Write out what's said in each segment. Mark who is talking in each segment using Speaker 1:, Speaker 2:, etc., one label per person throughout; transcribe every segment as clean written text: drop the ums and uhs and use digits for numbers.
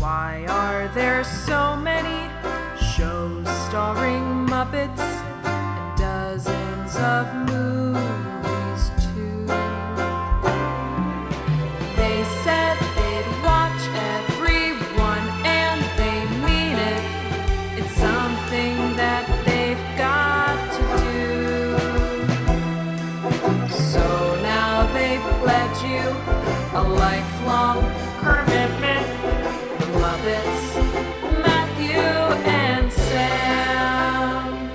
Speaker 1: Why are there so many shows starring Muppets and dozens of movies too? They said they'd watch everyone and they mean it. It's something that they've got to do. So now they've pledged you a lifelong commitment. The Muppets, Matthew and Sam.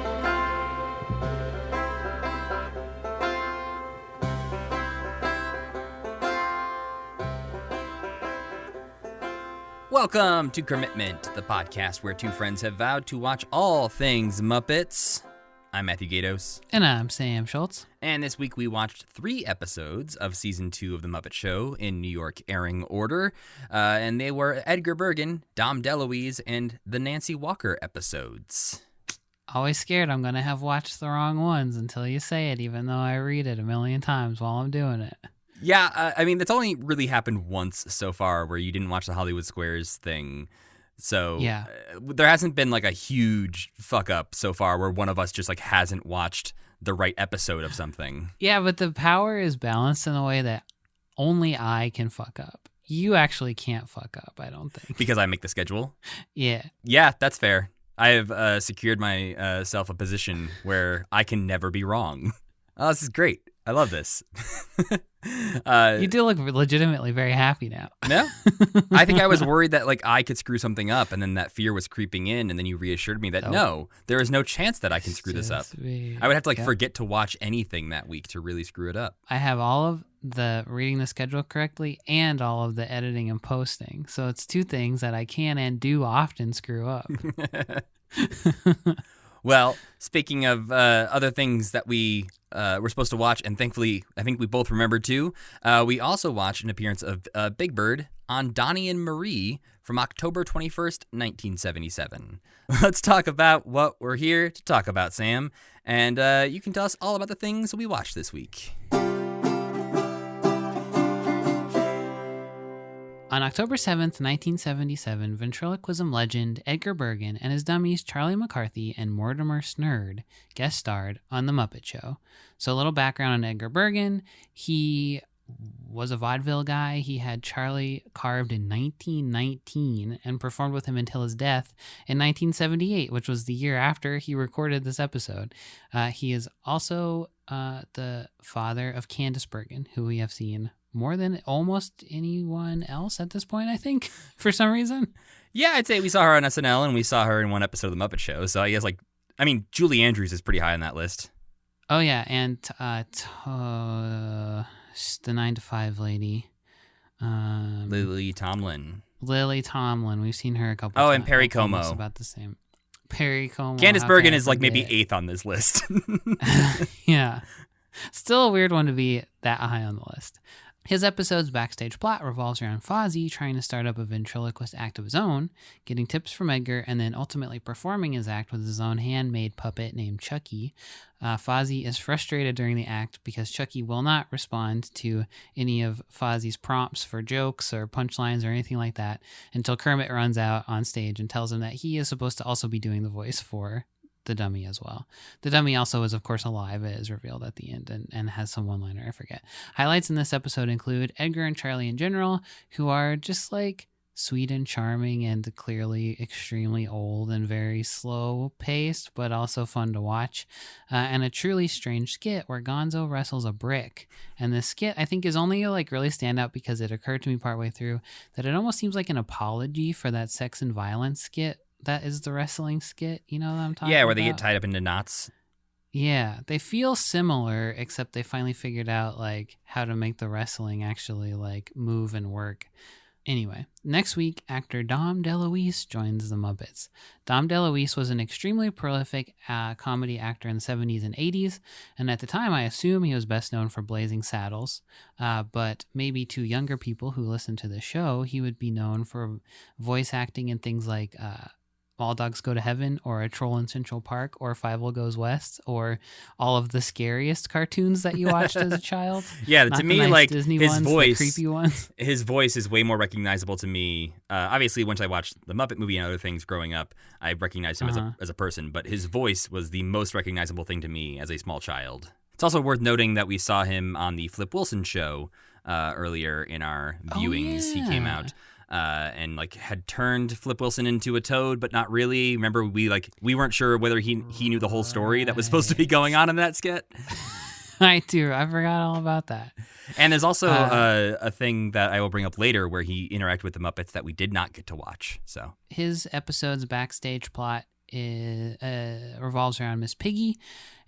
Speaker 2: Welcome to Commitment, the podcast where two friends have vowed to watch all things Muppets. I'm Matthew Gatos.
Speaker 3: And I'm Sam Schultz.
Speaker 2: And this week we watched 3 episodes of Season 2 of The Muppet Show in New York airing order. And they were Edgar Bergen, Dom DeLuise, and the Nancy Walker episodes.
Speaker 3: Always scared I'm going to have watched the wrong ones until you say it, even though I read it a million times while I'm doing it.
Speaker 2: Yeah, I mean, that's only really happened once so far where you didn't watch the Hollywood Squares thing. So
Speaker 3: yeah.
Speaker 2: There hasn't been like a huge fuck up so far where one of us just like hasn't watched the right episode of something.
Speaker 3: Yeah, but the power is balanced in a way that only I can fuck up. You actually can't fuck up, I don't think.
Speaker 2: Because I make the schedule?
Speaker 3: Yeah.
Speaker 2: Yeah, that's fair. I have secured myself a position where I can never be wrong. Oh, this is great. I love this.
Speaker 3: You do look legitimately very happy now.
Speaker 2: No? I think I was worried that like I could screw something up, and then that fear was creeping in, and then you reassured me that no, there is no chance that I can screw this up. I would have to like forget to watch anything that week to really screw it up.
Speaker 3: I have all of the reading the schedule correctly and all of the editing and posting. So it's 2 things that I can and do often screw up.
Speaker 2: Well, speaking of other things that we were supposed to watch, and thankfully I think we both remembered too, we also watched an appearance of Big Bird on Donnie and Marie from October 21st, 1977. Let's talk about what we're here to talk about, Sam, and you can tell us all about the things we watched this week.
Speaker 3: On October 7th, 1977, ventriloquism legend Edgar Bergen and his dummies Charlie McCarthy and Mortimer Snurd guest starred on The Muppet Show. So a little background on Edgar Bergen. He was a vaudeville guy. He had Charlie carved in 1919 and performed with him until his death in 1978, which was the year after he recorded this episode. He is also the father of Candice Bergen, who we have seen more than almost anyone else at this point, I think, for some reason.
Speaker 2: Yeah, I'd say we saw her on SNL and we saw her in one episode of The Muppet Show. So I guess, Julie Andrews is pretty high on that list.
Speaker 3: Oh, yeah, and the 9 to 5 lady.
Speaker 2: Lily Tomlin.
Speaker 3: Lily Tomlin. We've seen her a couple times.
Speaker 2: Oh, and Perry Como.
Speaker 3: Almost about the same. Perry Como.
Speaker 2: Candice Bergen is maybe 8th on this list.
Speaker 3: Yeah. Still a weird one to be that high on the list. His episode's backstage plot revolves around Fozzie trying to start up a ventriloquist act of his own, getting tips from Edgar, and then ultimately performing his act with his own handmade puppet named Chucky. Fozzie is frustrated during the act because Chucky will not respond to any of Fozzie's prompts for jokes or punchlines or anything like that until Kermit runs out on stage and tells him that he is supposed to also be doing the voice for the dummy as well. The dummy also is, of course, alive. It is revealed at the end and has some one-liner, I forget. Highlights in this episode include Edgar and Charlie in general, who are just like sweet and charming and clearly extremely old and very slow-paced, but also fun to watch. And a truly strange skit where Gonzo wrestles a brick. And this skit, I think, is only really standout because it occurred to me partway through that it almost seems like an apology for that sex and violence skit that is the wrestling skit, you know what I'm talking about?
Speaker 2: Yeah, where they get tied up into knots.
Speaker 3: Yeah, they feel similar, except they finally figured out how to make the wrestling actually move and work. Anyway, next week, actor Dom DeLuise joins the Muppets. Dom DeLuise was an extremely prolific comedy actor in the 70s and 80s, and at the time, I assume he was best known for Blazing Saddles. But maybe to younger people who listen to the show, he would be known for voice acting in things like All Dogs Go to Heaven or A Troll in Central Park or Fievel Goes West or all of the scariest cartoons that you watched as a child.
Speaker 2: Yeah,
Speaker 3: Not
Speaker 2: to
Speaker 3: the
Speaker 2: me,
Speaker 3: nice
Speaker 2: like
Speaker 3: Disney
Speaker 2: his
Speaker 3: ones,
Speaker 2: voice,
Speaker 3: the creepy ones.
Speaker 2: his voice is way more recognizable to me. Obviously, once I watched the Muppet movie and other things growing up, I recognized him as a person. But his voice was the most recognizable thing to me as a small child. It's also worth noting that we saw him on the Flip Wilson show earlier in our viewings. He came out. And like had turned Flip Wilson into a toad, but not really. Remember, we weren't sure whether he knew the whole story that was supposed to be going on in that skit.
Speaker 3: I do. I forgot all about that.
Speaker 2: And there's also a thing that I will bring up later where he interacted with the Muppets that we did not get to watch. So
Speaker 3: his episode's backstage plot revolves around Miss Piggy,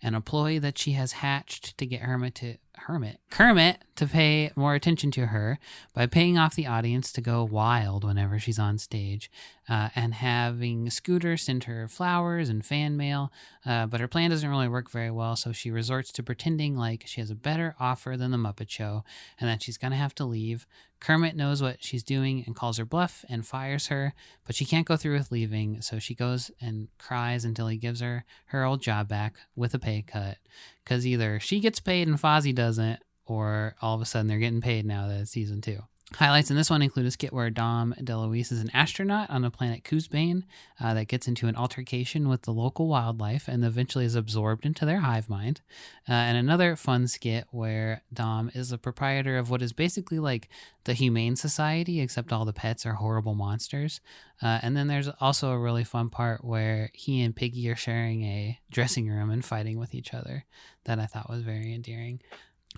Speaker 3: an employee that she has hatched to get Kermit to pay more attention to her by paying off the audience to go wild whenever she's on stage, and having Scooter send her flowers and fan mail, but her plan doesn't really work very well, so she resorts to pretending like she has a better offer than the Muppet Show and that she's going to have to leave. Kermit knows what she's doing and calls her bluff and fires her, but she can't go through with leaving, so she goes and cries until he gives her old job back with a pay cut, because either she gets paid and Fozzie doesn't, or all of a sudden they're getting paid now that it's season 2. Highlights in this one include a skit where Dom DeLuise is an astronaut on the planet Kuzbane that gets into an altercation with the local wildlife and eventually is absorbed into their hive mind. And another fun skit where Dom is the proprietor of what is basically like the Humane Society, except all the pets are horrible monsters. And then there's also a really fun part where he and Piggy are sharing a dressing room and fighting with each other that I thought was very endearing.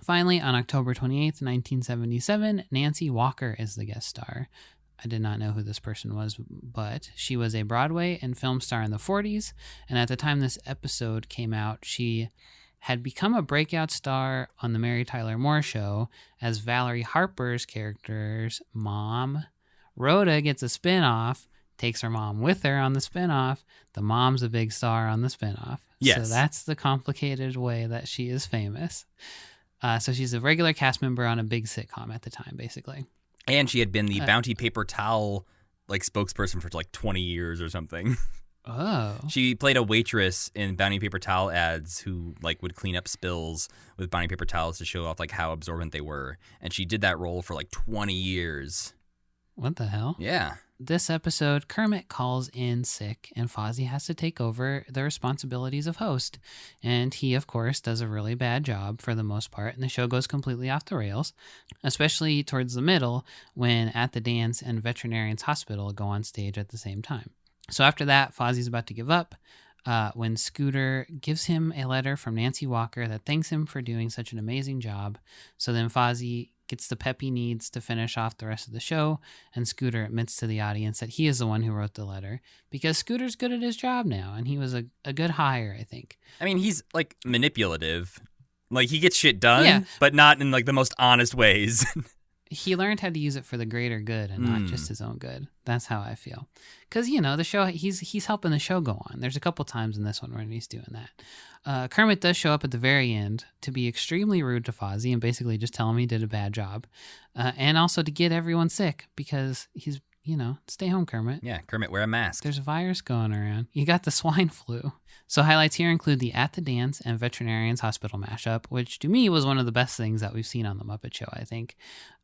Speaker 3: Finally, on October 28th, 1977, Nancy Walker is the guest star. I did not know who this person was, but she was a Broadway and film star in the 40s, and at the time this episode came out, she had become a breakout star on the Mary Tyler Moore Show as Valerie Harper's character's mom. Rhoda gets a spinoff, takes her mom with her on the spinoff. The mom's a big star on the spinoff.
Speaker 2: Yes.
Speaker 3: So that's the complicated way that she is famous. So she's a regular cast member on a big sitcom at the time, basically.
Speaker 2: And she had been the Bounty paper towel spokesperson for 20 years or something.
Speaker 3: Oh.
Speaker 2: She played a waitress in Bounty paper towel ads who would clean up spills with Bounty paper towels to show off how absorbent they were. And she did that role for 20 years.
Speaker 3: What the hell?
Speaker 2: Yeah.
Speaker 3: This episode, Kermit calls in sick, and Fozzie has to take over the responsibilities of host. And he, of course, does a really bad job for the most part, and the show goes completely off the rails, especially towards the middle when At the Dance and Veterinarian's Hospital go on stage at the same time. So after that, Fozzie's about to give up when Scooter gives him a letter from Nancy Walker that thanks him for doing such an amazing job. So then Fozzie gets the pep he needs to finish off the rest of the show, and Scooter admits to the audience that he is the one who wrote the letter because Scooter's good at his job now, and he was a good hire, I think.
Speaker 2: I mean, he's manipulative. He gets shit done, but not in the most honest ways.
Speaker 3: He learned how to use it for the greater good and not just his own good. That's how I feel. Because, the show, he's helping the show go on. There's a couple times in this one where he's doing that. Kermit does show up at the very end to be extremely rude to Fozzie and basically just tell him he did a bad job. And also to get everyone sick because he's, stay home, Kermit.
Speaker 2: Yeah, Kermit, wear a mask.
Speaker 3: There's a virus going around. You got the swine flu. So highlights here include the At the Dance and Veterinarian's Hospital mashup, which to me was one of the best things that we've seen on the Muppet Show, I think.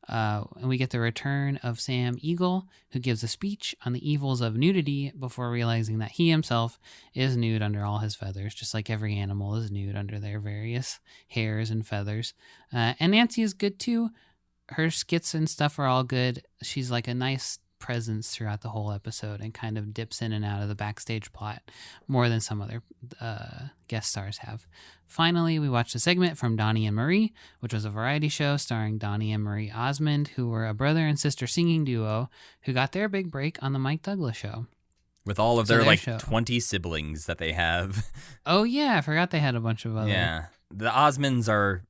Speaker 3: And we get the return of Sam Eagle, who gives a speech on the evils of nudity before realizing that he himself is nude under all his feathers, just like every animal is nude under their various hairs and feathers. And Nancy is good too. Her skits and stuff are all good. She's a nice presence throughout the whole episode and kind of dips in and out of the backstage plot more than some other guest stars have. Finally, we watched a segment from Donnie and Marie, which was a variety show starring Donnie and Marie Osmond, who were a brother and sister singing duo who got their big break on the Mike Douglas Show.
Speaker 2: With all of their
Speaker 3: show.
Speaker 2: 20 siblings that they have.
Speaker 3: Oh yeah, I forgot they had a bunch of other.
Speaker 2: Yeah. The Osmonds are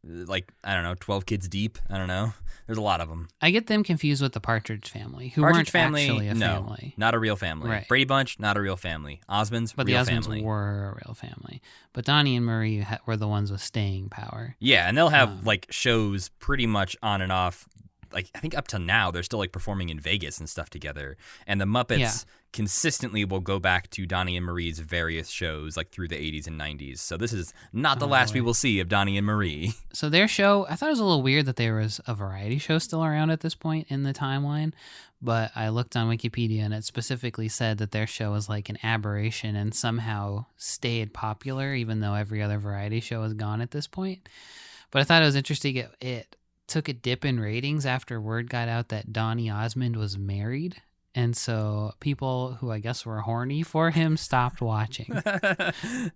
Speaker 2: 12 kids deep. I don't know. There's a lot of them.
Speaker 3: I get them confused with the Partridge Family, who
Speaker 2: Partridge
Speaker 3: weren't
Speaker 2: family,
Speaker 3: actually a
Speaker 2: no,
Speaker 3: family.
Speaker 2: Not a real family.
Speaker 3: Right.
Speaker 2: Brady Bunch, not a real family. Osmonds,
Speaker 3: But
Speaker 2: real
Speaker 3: the Osmonds
Speaker 2: family.
Speaker 3: were a real family. But Donnie and Marie were the ones with staying power.
Speaker 2: Yeah, and they'll have shows pretty much on and off like I think up to now they're still like performing in Vegas and stuff together. And the Muppets consistently will go back to Donnie and Marie's various shows like through the 80s and 90s. So this is not the last we will see of Donnie and Marie.
Speaker 3: So their show, I thought it was a little weird that there was a variety show still around at this point in the timeline, but I looked on Wikipedia and it specifically said that their show was like an aberration and somehow stayed popular even though every other variety show is gone at this point. But I thought it was interesting. It took a dip in ratings after word got out that Donny Osmond was married. And so people who I guess were horny for him stopped watching. And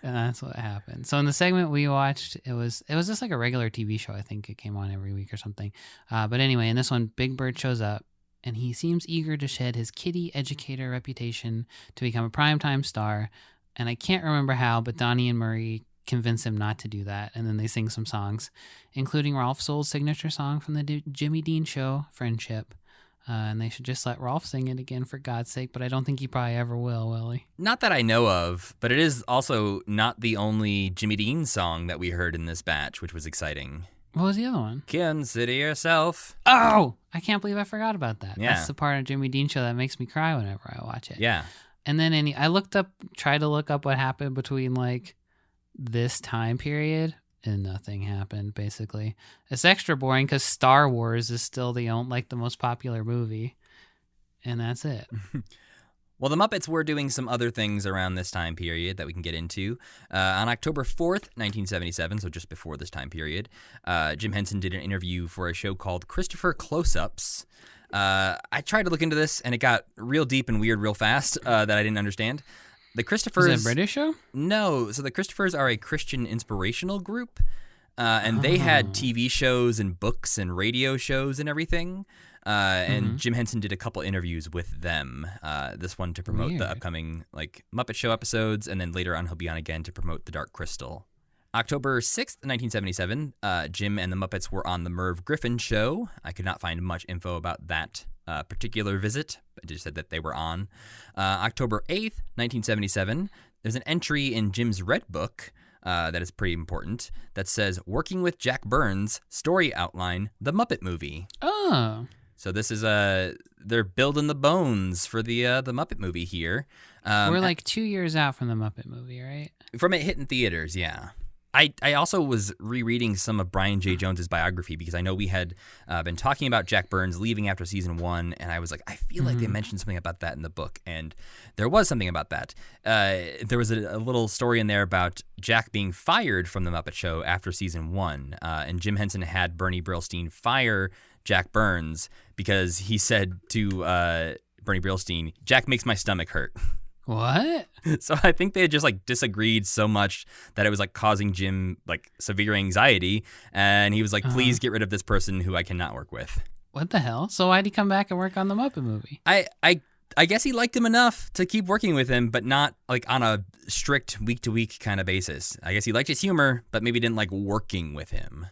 Speaker 3: that's what happened. So in the segment we watched, it was just like a regular TV show. I think it came on every week or something. But anyway, in this one, Big Bird shows up and he seems eager to shed his kitty educator reputation to become a primetime star. And I can't remember how, but Donnie and Marie convince him not to do that. And then they sing some songs, including Rolf Soul's signature song from the Jimmy Dean show, Friendship. And they should just let Rolf sing it again, for God's sake. But I don't think he probably ever will he?
Speaker 2: Not that I know of, but it is also not the only Jimmy Dean song that we heard in this batch, which was exciting.
Speaker 3: What was the other one?
Speaker 2: Consider yourself.
Speaker 3: Oh, I can't believe I forgot about that.
Speaker 2: Yeah.
Speaker 3: That's the part of Jimmy Dean show that makes me cry whenever I watch it.
Speaker 2: Yeah.
Speaker 3: And then I tried to look up what happened between like this time period. And nothing happened, basically. It's extra boring because Star Wars is still the most popular movie. And that's it.
Speaker 2: Well, the Muppets were doing some other things around this time period that we can get into. On October 4th, 1977, so just before this time period, Jim Henson did an interview for a show called Christopher Close-Ups. I tried to look into this, and it got real deep and weird real fast that I didn't understand. The Christophers...
Speaker 3: Is it a British show?
Speaker 2: No. So the Christophers are a Christian inspirational group, and they had TV shows and books and radio shows and everything. And Jim Henson did a couple interviews with them. This one to promote the upcoming like Muppet Show episodes, and then later on he'll be on again to promote The Dark Crystal. October 6th, 1977, Jim and the Muppets were on the Merv Griffin Show. I could not find much info about that particular visit. I just said that they were on. October 8th, 1977, there's an entry in Jim's Red Book that is pretty important that says, "Working with Jack Burns, story outline, The Muppet Movie."
Speaker 3: Oh.
Speaker 2: So this is they're building the bones for the Muppet Movie here.
Speaker 3: We're like 2 years out from the Muppet Movie, right?
Speaker 2: From it hitting theaters, yeah. I also was rereading some of Brian J. Jones's biography because I know we had been talking about Jack Burns leaving after season 1, and I was like, I feel like they mentioned something about that in the book, and there was something about that. There was a little story in there about Jack being fired from the Muppet Show after season 1, and Jim Henson had Bernie Brillstein fire Jack Burns because he said to Bernie Brillstein, "Jack makes my stomach hurt."
Speaker 3: What?
Speaker 2: So I think they had just like disagreed so much that it was like causing Jim like severe anxiety, and he was like, "Please get rid of this person who I cannot work with."
Speaker 3: What the hell? So why'd he come back and work on the Muppet Movie?
Speaker 2: I guess he liked him enough to keep working with him, but not like on a strict week to week kind of basis. I guess he liked his humor, but maybe didn't like working with him.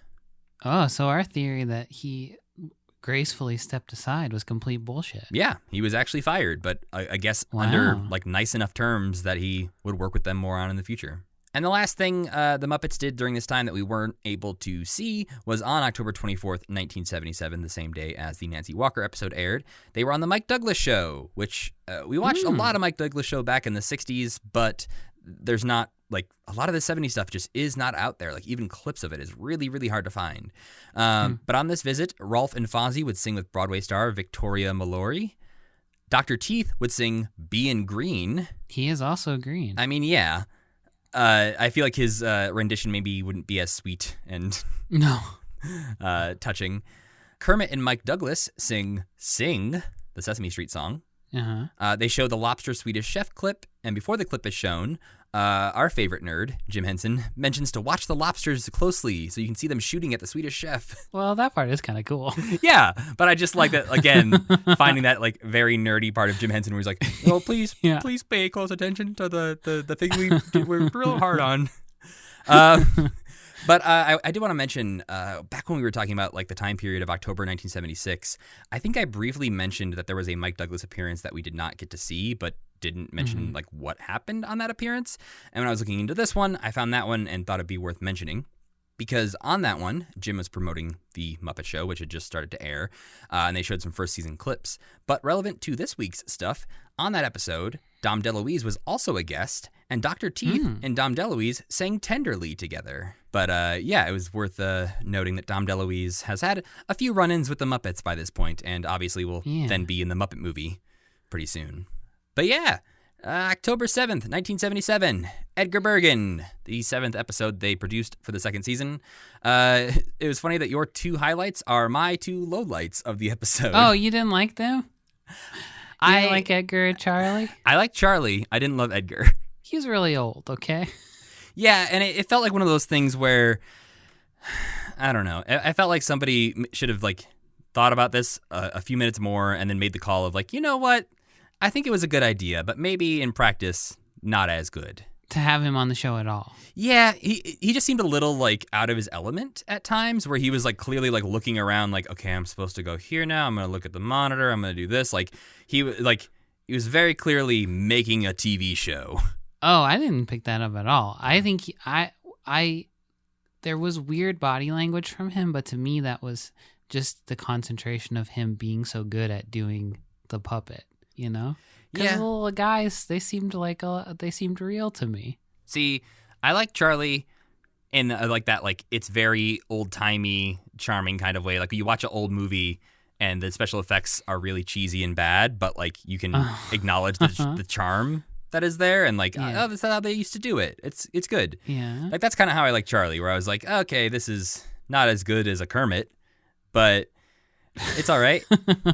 Speaker 3: Oh, so our theory that he gracefully stepped aside was complete bullshit.
Speaker 2: Yeah, he was actually fired, but I guess under like nice enough terms that he would work with them more on in the future. And the last thing the Muppets did during this time that we weren't able to see was on October 24th, 1977, the same day as the Nancy Walker episode aired. They were on the Mike Douglas Show, which we watched a lot of Mike Douglas Show back in the 60s, but there's not like a lot of the 70s stuff just is not out there. Like even clips of it is really, really hard to find. But on this visit, Rolf and Fozzie would sing with Broadway star Victoria Mallory. Dr. Teeth would sing Bein' Green.
Speaker 3: He is also green.
Speaker 2: I mean, yeah. I feel like his rendition maybe wouldn't be as sweet and touching. Kermit and Mike Douglas sing the Sesame Street song. They show the Lobster Swedish Chef clip, and before the clip is shown, our favorite nerd, Jim Henson, mentions to watch the lobsters closely so you can see them shooting at the Swedish chef.
Speaker 3: Well, that part is kind of cool.
Speaker 2: Yeah, but I just like that, again, finding that like very nerdy part of Jim Henson where he's like, "Oh, please pay close attention to the thing we're real hard on." But I did want to mention, back when we were talking about like the time period of October 1976, I think I briefly mentioned that there was a Mike Douglas appearance that we did not get to see, but didn't mention like what happened on that appearance. And when I was looking into this one, I found that one and thought it'd be worth mentioning. because on that one, Jim was promoting the Muppet Show, which had just started to air, and they showed some first season clips. But relevant to this week's stuff, on that episode, Dom DeLuise was also a guest, and Dr. Teeth and Dom DeLuise sang Tenderly together. But yeah, it was worth noting that Dom DeLuise has had a few run-ins with the Muppets by this point, and obviously will then be in the Muppet movie pretty soon. But yeah, October 7th, 1977, Edgar Bergen, the 7th episode they produced for the second season. It was funny that your 2 highlights are my 2 lowlights of the episode.
Speaker 3: Oh, you didn't like them? You didn't like Edgar and Charlie?
Speaker 2: I like Charlie. I didn't love Edgar.
Speaker 3: He was really old, okay?
Speaker 2: Yeah, and it felt like one of those things where, I don't know, I felt like somebody should have like thought about this a few minutes more and then made the call of like, you know what? I think it was a good idea, but maybe in practice, not as good.
Speaker 3: To have him on the show at all.
Speaker 2: Yeah, he just seemed a little like out of his element at times, where he was like clearly like looking around like, okay, I'm supposed to go here now. I'm going to look at the monitor. I'm going to do this. Like he was very clearly making a TV show.
Speaker 3: Oh, I didn't pick that up at all. I think there was weird body language from him, but to me that was just the concentration of him being so good at doing the puppet, you know? Because the little guys, they seemed real to me.
Speaker 2: See, I like Charlie in like that, like it's very old timey, charming kind of way. Like you watch an old movie and the special effects are really cheesy and bad, but like you can acknowledge the charm that is there, and like, oh, that's how they used to do it. It's good.
Speaker 3: Yeah.
Speaker 2: Like that's kind of how I like Charlie, where I was like, okay, this is not as good as a Kermit, but it's all right.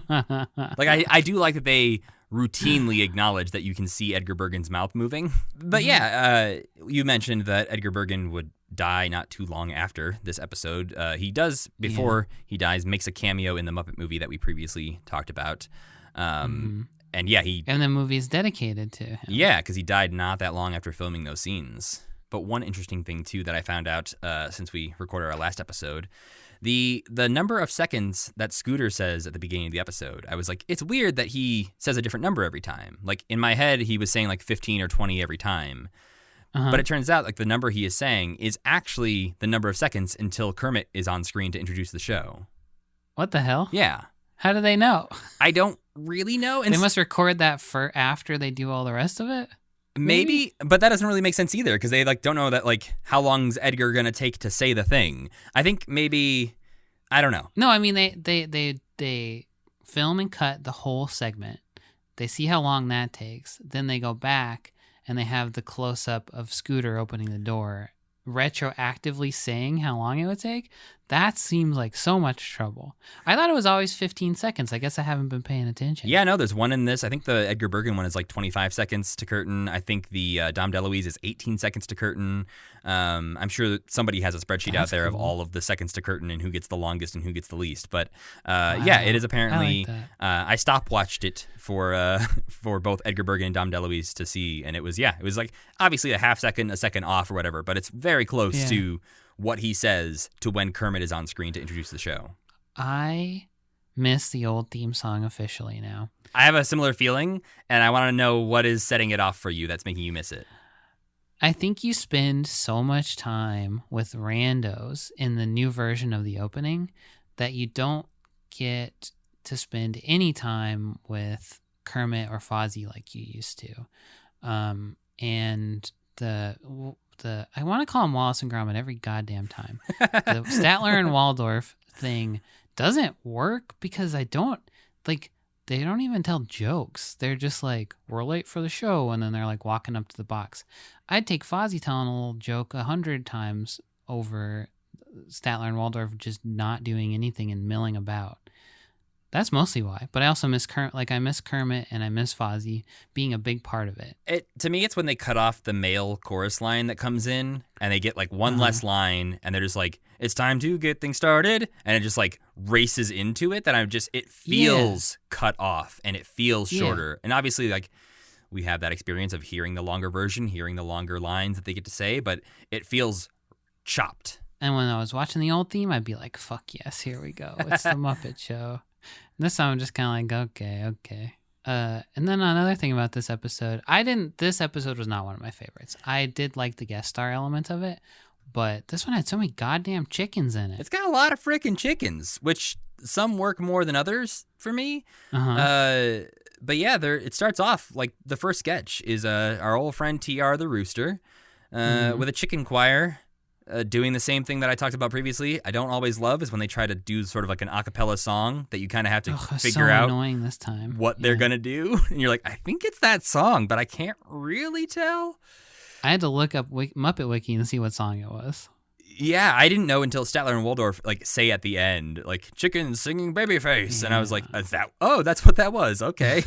Speaker 2: Like I do like that they routinely acknowledge that you can see Edgar Bergen's mouth moving. But yeah, you mentioned that Edgar Bergen would die not too long after this episode. He does, before he dies, makes a cameo in the Muppet movie that we previously talked about. And yeah,
Speaker 3: and the movie's dedicated to him.
Speaker 2: Yeah, because he died not that long after filming those scenes. But one interesting thing, too, that I found out since we recorded our last episode, the number of seconds that Scooter says at the beginning of the episode, I was like, it's weird that he says a different number every time. Like, in my head, he was saying like 15 or 20 every time. But it turns out like the number he is saying is actually the number of seconds until Kermit is on screen to introduce the show.
Speaker 3: What the hell?
Speaker 2: Yeah.
Speaker 3: How do they know?
Speaker 2: I don't really know.
Speaker 3: They must record that for after they do all the rest of it?
Speaker 2: Maybe, but that doesn't really make sense either, because they like don't know that like how long's Edgar gonna take to say the thing. I think maybe, I don't know.
Speaker 3: No, I mean they film and cut the whole segment. They see how long that takes. Then they go back and they have the close up of Scooter opening the door, retroactively saying how long it would take. That seems like so much trouble. I thought it was always 15 seconds. I guess I haven't been paying attention.
Speaker 2: Yeah, no, there's one in this. I think the Edgar Bergen one is like 25 seconds to curtain. I think the Dom DeLuise is 18 seconds to curtain. I'm sure that somebody has a spreadsheet out there of all of the seconds to curtain and who gets the longest and who gets the least. But yeah, it is apparently. I stopwatched it for both Edgar Bergen and Dom DeLuise to see, and it was like obviously a half second, a second off or whatever, but it's very close to what he says to when Kermit is on screen to introduce the show.
Speaker 3: I miss the old theme song officially now.
Speaker 2: I have a similar feeling, and I want to know what is setting it off for you that's making you miss it.
Speaker 3: I think you spend so much time with randos in the new version of the opening that you don't get to spend any time with Kermit or Fozzie like you used to. And I want to call him Wallace and Gromit every goddamn time. The Statler and Waldorf thing doesn't work because they don't even tell jokes. They're just like, we're late for the show, and then they're like walking up to the box. I'd take Fozzie telling a little joke 100 times over Statler and Waldorf just not doing anything and milling about. That's mostly why. But I also miss I miss Kermit and I miss Fozzie being a big part of it.
Speaker 2: To me, it's when they cut off the male chorus line that comes in and they get like one less line and they're just like, it's time to get things started. And it just like races into it that it feels cut off and it feels shorter. And obviously like we have that experience of hearing the longer version, hearing the longer lines that they get to say, but it feels chopped.
Speaker 3: And when I was watching the old theme, I'd be like, fuck yes, here we go. It's the Muppet Show. And this time I'm just kind of like, okay. And then another thing about this episode, this episode was not one of my favorites. I did like the guest star element of it, but this one had so many goddamn chickens in it.
Speaker 2: It's got a lot of frickin' chickens, which some work more than others for me.
Speaker 3: Uh-huh.
Speaker 2: But yeah, it starts off like the first sketch is our old friend TR the rooster with a chicken choir doing the same thing that I talked about previously. I don't always love is when they try to do sort of like an a cappella song that you kind of have to figure
Speaker 3: so
Speaker 2: out
Speaker 3: annoying this time.
Speaker 2: what they're going to do. And you're like, I think it's that song, but I can't really tell.
Speaker 3: I had to look up Muppet Wiki and see what song it was.
Speaker 2: Yeah, I didn't know until Statler and Waldorf like say at the end, like chicken singing babyface, and I was like, that's what that was. Okay.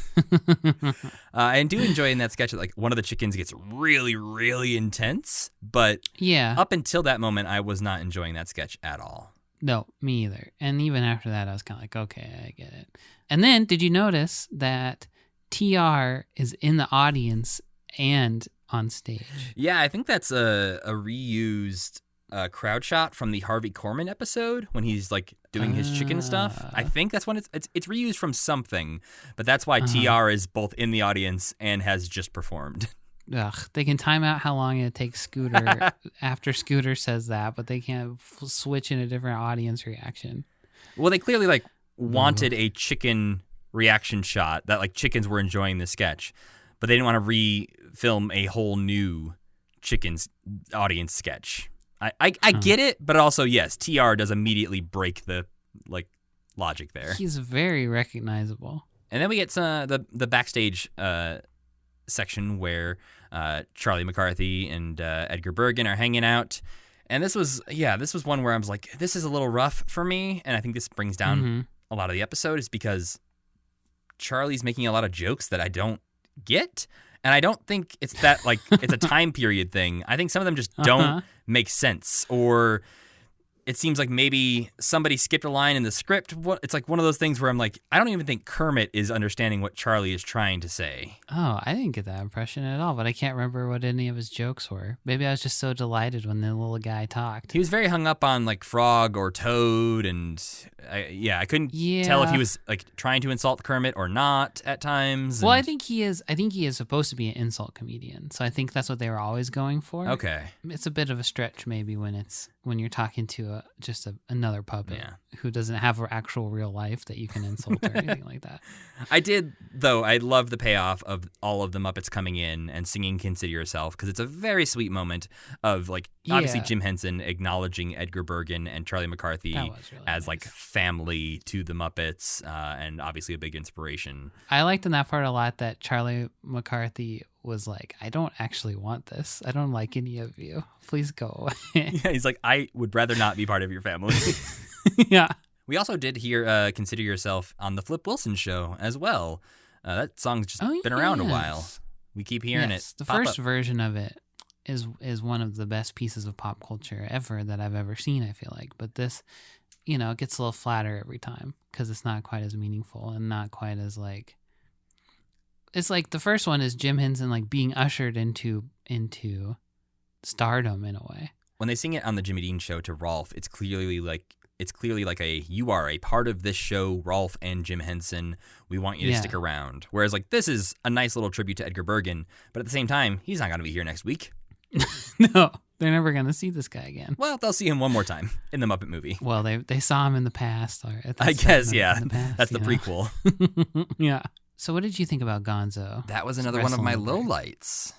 Speaker 2: I do enjoy in that sketch that like one of the chickens gets really, really intense, but
Speaker 3: Yeah.
Speaker 2: up until that moment, I was not enjoying that sketch at all.
Speaker 3: No, me either. And even after that, I was kind of like, okay, I get it. And then, did you notice that TR is in the audience and on stage?
Speaker 2: Yeah, I think that's a reused crowd shot from the Harvey Korman episode when he's like doing his chicken stuff. I think that's when it's reused from something, but that's why TR is both in the audience and has just performed.
Speaker 3: Ugh, they can time out how long it takes Scooter after Scooter says that, but they can't switch in a different audience reaction.
Speaker 2: Well, they clearly like wanted a chicken reaction shot that like chickens were enjoying the sketch, but they didn't want to re-film a whole new chickens audience sketch. I get it, but also yes, TR does immediately break the like logic there.
Speaker 3: He's very recognizable.
Speaker 2: And then we get the backstage section where Charlie McCarthy and Edgar Bergen are hanging out. And this was one where I was like, this is a little rough for me. And I think this brings down a lot of the episode is because Charlie's making a lot of jokes that I don't get. And I don't think it's that like it's a time period thing. I think some of them just don't make sense, or it seems like maybe somebody skipped a line in the script. It's like one of those things where I'm like, I don't even think Kermit is understanding what Charlie is trying to say.
Speaker 3: Oh, I didn't get that impression at all, but I can't remember what any of his jokes were. Maybe I was just so delighted when the little guy talked.
Speaker 2: He was very hung up on like Frog or Toad, and I couldn't tell if he was like trying to insult Kermit or not at times.
Speaker 3: Well, I think he is supposed to be an insult comedian, so I think that's what they were always going for.
Speaker 2: Okay.
Speaker 3: It's a bit of a stretch maybe when you're talking to another puppet who doesn't have an actual real life that you can insult or anything like that.
Speaker 2: I love the payoff of all of the Muppets coming in and singing Consider Yourself, because it's a very sweet moment of like obviously Jim Henson acknowledging Edgar Bergen and Charlie McCarthy as like family to the Muppets, and obviously a big inspiration.
Speaker 3: I liked in that part a lot that Charlie McCarthy was like, I don't actually want this. I don't like any of you. Please go away.
Speaker 2: Yeah, he's like, I would rather not be part of your family.
Speaker 3: Yeah.
Speaker 2: We also did hear Consider Yourself on the Flip Wilson show as well. That song's just been around a while. We keep hearing it.
Speaker 3: The first version of it is one of the best pieces of pop culture ever that I've ever seen, I feel like. But this, it gets a little flatter every time because it's not quite as meaningful and not quite as like... It's like the first one is Jim Henson like being ushered into stardom in a way.
Speaker 2: When they sing it on the Jimmy Dean show to Rolf, it's clearly like you are a part of this show, Rolf and Jim Henson. We want you to stick around. Whereas like this is a nice little tribute to Edgar Bergen, but at the same time, he's not going to be here next week.
Speaker 3: No, they're never going to see this guy again.
Speaker 2: Well, they'll see him one more time in the Muppet movie.
Speaker 3: Well, they saw him in the past.
Speaker 2: I guess, yeah. That's the prequel.
Speaker 3: Yeah. So what did you think about Gonzo?
Speaker 2: That was another one of my lowlights.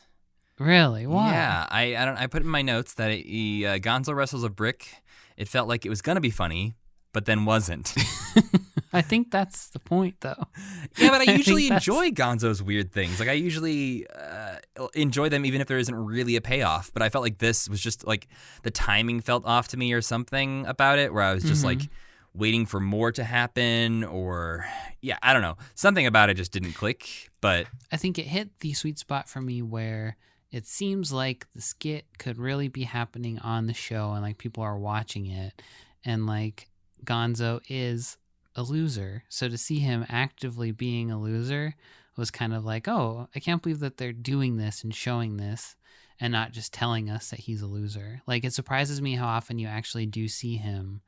Speaker 3: Really? Why?
Speaker 2: Yeah, I put in my notes that Gonzo wrestles a brick. It felt like it was going to be funny, but then wasn't.
Speaker 3: I think that's the point, though.
Speaker 2: Yeah, but I usually enjoy Gonzo's weird things. Like, I usually enjoy them even if there isn't really a payoff. But I felt like this was just, like, the timing felt off to me or something about it, where I was just, like, waiting for more to happen or, yeah, I don't know. Something about it just didn't click, but...
Speaker 3: I think it hit the sweet spot for me where... It seems like the skit could really be happening on the show and like people are watching it, and like Gonzo is a loser. So to see him actively being a loser was kind of like, oh, I can't believe that they're doing this and showing this and not just telling us that he's a loser. Like it surprises me how often you actually do see him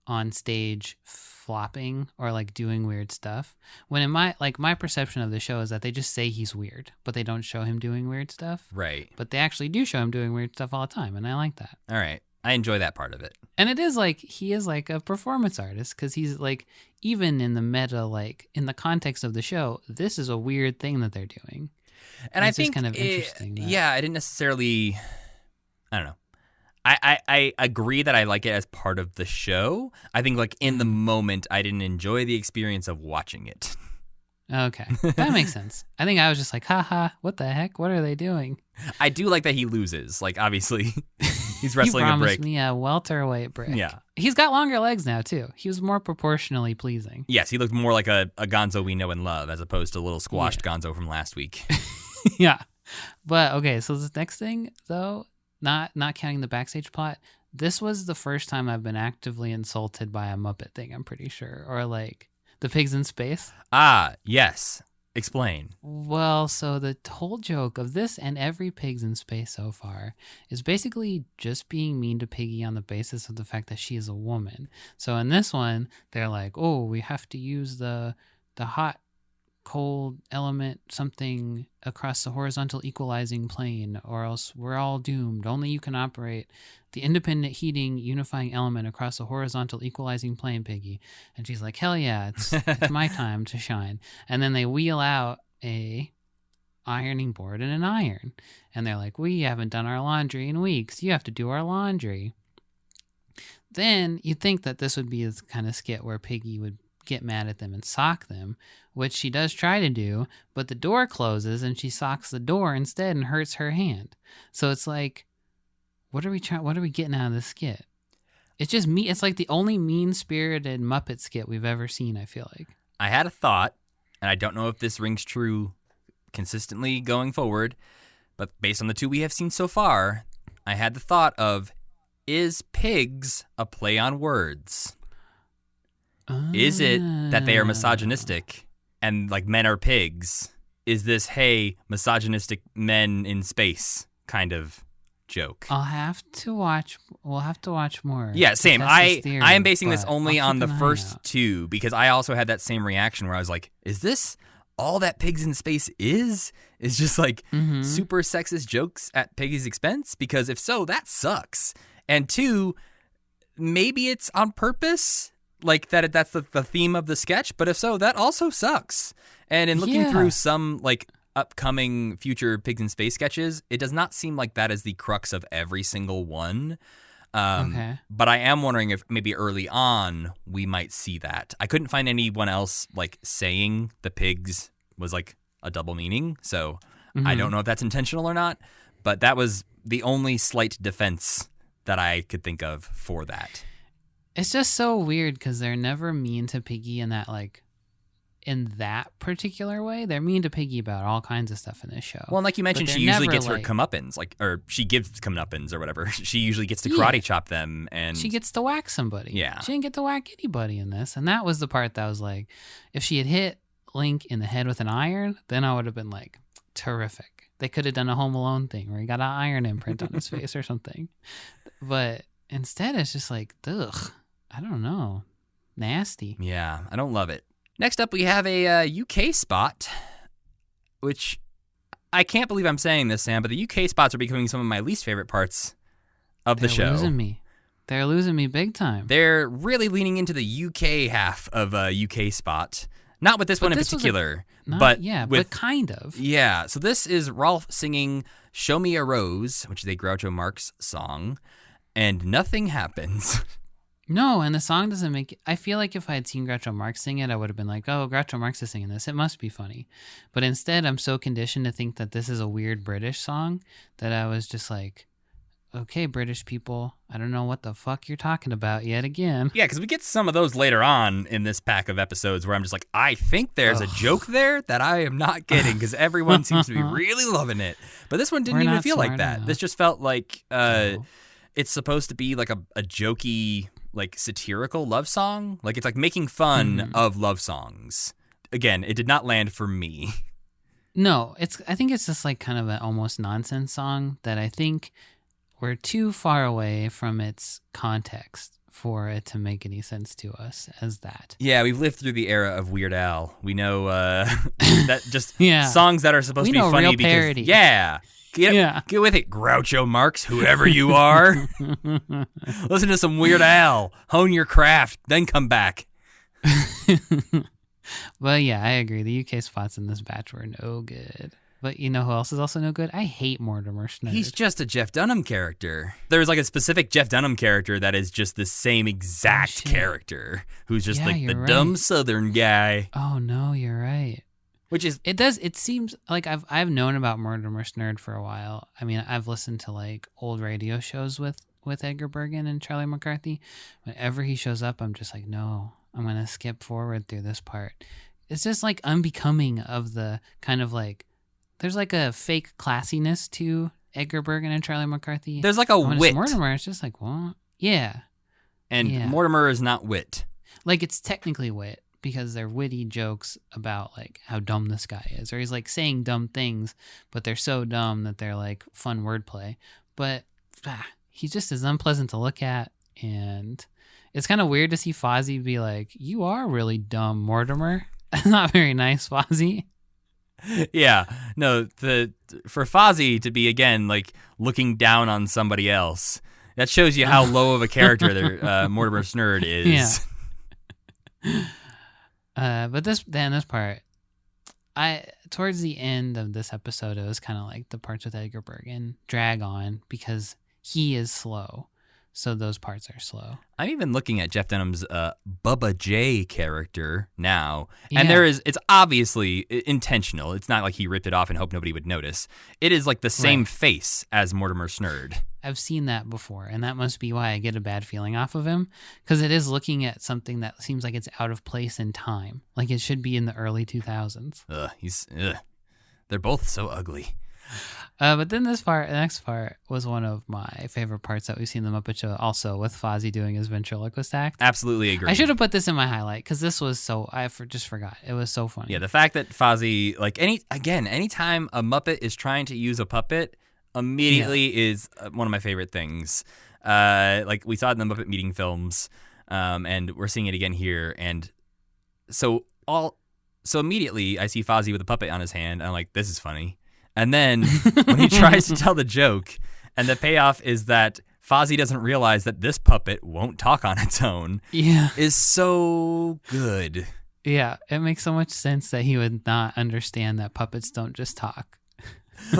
Speaker 3: on stage flopping or like doing weird stuff. When in my perception of the show is that they just say he's weird, but they don't show him doing weird stuff.
Speaker 2: Right.
Speaker 3: But they actually do show him doing weird stuff all the time, and I like that.
Speaker 2: All right. I enjoy that part of it.
Speaker 3: And it is like he is like a performance artist because he's like, even in the meta, like in the context of the show, this is a weird thing that they're doing.
Speaker 2: And I
Speaker 3: it's just
Speaker 2: think
Speaker 3: kind of interesting.
Speaker 2: I didn't necessarily, I don't know. I agree that I like it as part of the show. I think like in the moment, I didn't enjoy the experience of watching it.
Speaker 3: Okay, that makes sense. I think I was just like, haha, what the heck? What are they doing?
Speaker 2: I do like that he loses. Like, obviously, he's wrestling
Speaker 3: you
Speaker 2: a brick.
Speaker 3: promised me a welterweight brick.
Speaker 2: Yeah.
Speaker 3: He's got longer legs now, too. He was more proportionally pleasing.
Speaker 2: Yes, he looked more like a Gonzo we know and love as opposed to a little squashed Gonzo from last week.
Speaker 3: Yeah. But, okay, so this next thing, though, not counting the backstage plot, this was the first time I've been actively insulted by a Muppet thing, I'm pretty sure. Or, like, the pigs in space.
Speaker 2: Ah, yes. Explain.
Speaker 3: Well, so the whole joke of this and every Pigs in Space so far is basically just being mean to Piggy on the basis of the fact that she is a woman. So in this one, they're like, oh, we have to use the hot, cold element something across the horizontal equalizing plane, or else we're all doomed. Only you can operate the independent heating unifying element across the horizontal equalizing plane, Piggy. And she's like, hell yeah, it's my time to shine. And then they wheel out a ironing board and an iron. And they're like, we haven't done our laundry in weeks. You have to do our laundry. Then you'd think that this would be the kind of skit where Piggy would get mad at them and sock them, which she does try to do, but the door closes and she socks the door instead and hurts her hand. So it's like, what are we getting out of this skit? It's just me. It's like the only mean-spirited Muppet skit we've ever seen, I feel like.
Speaker 2: I had a thought, and I don't know if this rings true consistently going forward, but based on the two we have seen so far, I had the thought of, is pigs a play on words? Is it that they are misogynistic and like men are pigs? Is this, hey, misogynistic men in space kind of joke?
Speaker 3: We'll have to watch more.
Speaker 2: Yeah, same. I am basing this only on the first
Speaker 3: out.
Speaker 2: two because I also had that same reaction where I was like, is this all that Pigs in Space is just like super sexist jokes at Piggy's expense? Because if so, that sucks. And two, maybe it's on purpose. Like that's the theme of the sketch, but if so, that also sucks. And in looking through some like upcoming future Pigs in Space sketches, it does not seem like that is the crux of every single one.
Speaker 3: Okay.
Speaker 2: But I am wondering if maybe early on we might see that. I couldn't find anyone else like saying the pigs was like a double meaning, so I don't know if that's intentional or not. But that was the only slight defense that I could think of for that.
Speaker 3: It's just so weird because they're never mean to Piggy in that particular way. They're mean to Piggy about all kinds of stuff in this show.
Speaker 2: Well, and like you mentioned, she usually gets her comeuppance, or she gives comeuppance or whatever. She usually gets to karate chop them, and
Speaker 3: she gets to whack somebody.
Speaker 2: Yeah,
Speaker 3: she didn't get to whack anybody in this, and that was the part that was like, if she had hit Link in the head with an iron, then I would have been like, terrific. They could have done a Home Alone thing where he got an iron imprint on his face or something, but instead it's just like, ugh. I don't know. Nasty.
Speaker 2: Yeah, I don't love it. Next up, we have a UK spot, which I can't believe I'm saying this, Sam, but the UK spots are becoming some of my least favorite parts of the show.
Speaker 3: They're losing me. They're losing me big time.
Speaker 2: They're really leaning into the UK half of a UK spot. Not with this one in particular, but
Speaker 3: kind of.
Speaker 2: Yeah, so this is Rolf singing Show Me a Rose, which is a Groucho Marx song, and nothing happens.
Speaker 3: No, and the song doesn't make it. I feel like if I had seen Groucho Marx sing it, I would have been like, oh, Groucho Marx is singing this. It must be funny. But instead, I'm so conditioned to think that this is a weird British song that I was just like, okay, British people, I don't know what the fuck you're talking about yet again.
Speaker 2: Yeah, because we get some of those later on in this pack of episodes where I'm just like, I think there's a joke there that I am not getting because everyone seems to be really loving it. But this one didn't even feel like that. This just felt like it's supposed to be like a jokey, like satirical love song. Like it's like making fun of love songs. Again, it did not land for me.
Speaker 3: No, I think it's just like kind of an almost nonsense song that I think we're too far away from its context for it to make any sense to us as that.
Speaker 2: Yeah, we've lived through the era of Weird Al. We know that just
Speaker 3: Yeah.
Speaker 2: songs that are supposed
Speaker 3: We
Speaker 2: to be
Speaker 3: know
Speaker 2: funny
Speaker 3: real
Speaker 2: because
Speaker 3: parody.
Speaker 2: yeah. Get with it, Groucho Marx, whoever you are. Listen to some Weird Al. Hone your craft, then come back.
Speaker 3: But yeah, I agree. The UK spots in this batch were no good. But you know who else is also no good? I hate Mortimer Snerd.
Speaker 2: He's just a Jeff Dunham character. There's like a specific Jeff Dunham character that is just the same exact character, who's just like the dumb Southern guy.
Speaker 3: Oh no, you're right.
Speaker 2: Which is
Speaker 3: It seems like I've known about Mortimer Snerd for a while. I mean, I've listened to like old radio shows with Edgar Bergen and Charlie McCarthy. Whenever he shows up, I'm just like, no, I'm going to skip forward through this part. It's just like unbecoming of the kind of like, there's like a fake classiness to Edgar Bergen and Charlie McCarthy.
Speaker 2: There's like a
Speaker 3: when
Speaker 2: wit.
Speaker 3: It's Mortimer, it's just like, what? Yeah.
Speaker 2: And
Speaker 3: Yeah.
Speaker 2: Mortimer is not wit.
Speaker 3: Like it's technically wit because they're witty jokes about like how dumb this guy is. Or he's like saying dumb things, but they're so dumb that they're like fun wordplay. But he just is unpleasant to look at. And it's kind of weird to see Fozzie be like, you are really dumb, Mortimer. Not very nice, Fozzie.
Speaker 2: Yeah, no, for Fozzie to be again like looking down on somebody else, that shows you how low of a character Mortimer Snerd is.
Speaker 3: Yeah. But this part, towards the end of this episode, it was kind of like the parts with Edgar Bergen drag on because he is slow, so those parts are slow.
Speaker 2: I'm even looking at Jeff Dunham's Bubba J character now,
Speaker 3: Yeah.
Speaker 2: and it's obviously intentional. It's not like he ripped it off and hoped nobody would notice. It is like the same face as Mortimer Snerd.
Speaker 3: I've seen that before, and that must be why I get a bad feeling off of him, because it is looking at something that seems like it's out of place in time, like it should be in the early 2000s.
Speaker 2: They're both so ugly.
Speaker 3: But then the next part was one of my favorite parts that we've seen in the Muppet Show, also with Fozzie doing his ventriloquist act.
Speaker 2: Absolutely agree.
Speaker 3: I should have put this in my highlight because this was just forgot. It was so funny.
Speaker 2: Yeah, the fact that Fozzie, like anytime a Muppet is trying to use a puppet, immediately is one of my favorite things. Like we saw it in the Muppet Meeting films, and we're seeing it again here. And so immediately I see Fozzie with a puppet on his hand. And I'm like, this is funny. And then when he tries to tell the joke, and the payoff is that Fozzie doesn't realize that this puppet won't talk on its own, is so good.
Speaker 3: Yeah, it makes so much sense that he would not understand that puppets don't just talk.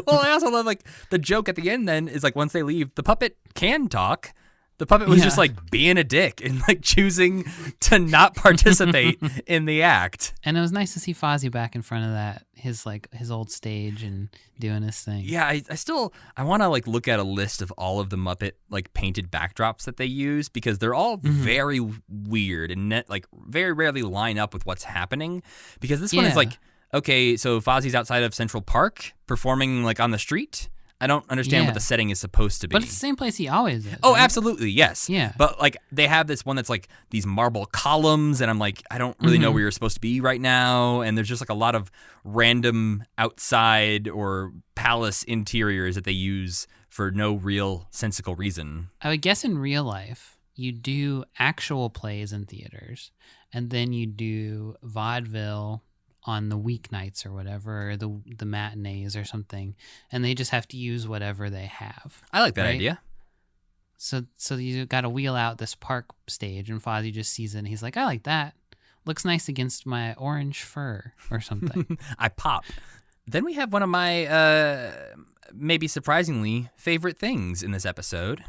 Speaker 2: Well, I also love like the joke at the end then is like once they leave, the puppet can talk. The puppet was just like being a dick and like choosing to not participate in the act.
Speaker 3: And it was nice to see Fozzie back in front of his old stage and doing his thing.
Speaker 2: Yeah, I want to like look at a list of all of the Muppet like painted backdrops that they use because they're all very weird and like very rarely line up with what's happening. Because this one is like, okay, so Fozzie's outside of Central Park performing like on the street. I don't understand what the setting is supposed to be.
Speaker 3: But it's the same place he always is.
Speaker 2: Oh,
Speaker 3: right?
Speaker 2: absolutely, yes.
Speaker 3: Yeah.
Speaker 2: But like they have this one that's like these marble columns, and I'm like, I don't really know where you're supposed to be right now. And there's just like a lot of random outside or palace interiors that they use for no real sensical reason.
Speaker 3: I would guess in real life, you do actual plays in theaters, and then you do vaudeville on the weeknights or whatever, or the matinees or something, and they just have to use whatever they have.
Speaker 2: I like that idea.
Speaker 3: So you got to wheel out this park stage, and Fozzie just sees it, and he's like, I like that. Looks nice against my orange fur or something.
Speaker 2: I pop. Then we have one of my maybe surprisingly favorite things in this episode.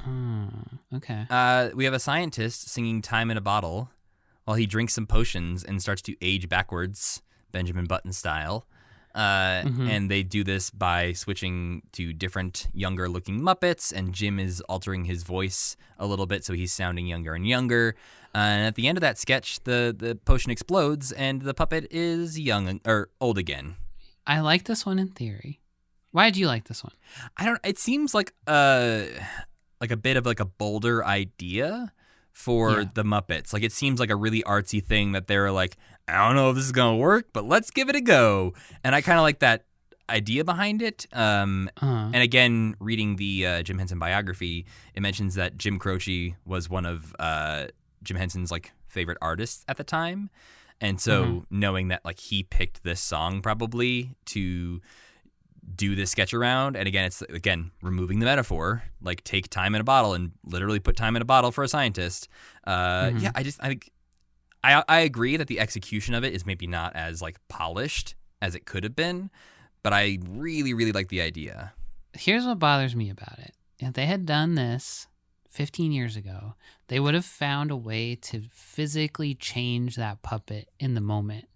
Speaker 3: Okay.
Speaker 2: We have a scientist singing Time in a Bottle while he drinks some potions and starts to age backwards, Benjamin Button style. And they do this by switching to different younger looking Muppets, and Jim is altering his voice a little bit so he's sounding younger and younger. And at the end of that sketch, the potion explodes and the puppet is young or old again.
Speaker 3: I like this one in theory. Why do you like this one?
Speaker 2: It seems like a bit of like a bolder idea for the Muppets. Like it seems like a really artsy thing that they were like, I don't know if this is going to work, but let's give it a go. And I kind of like that idea behind it. And again, reading the Jim Henson biography, it mentions that Jim Croce was one of Jim Henson's like favorite artists at the time. And so knowing that like he picked this song probably to do this sketch around, and again, it's removing the metaphor, like take time in a bottle and literally put time in a bottle for a scientist. Yeah, I think I agree that the execution of it is maybe not as like polished as it could have been, but I really, really like the idea.
Speaker 3: Here's what bothers me about it. If they had done this 15 years ago, they would have found a way to physically change that puppet in the moment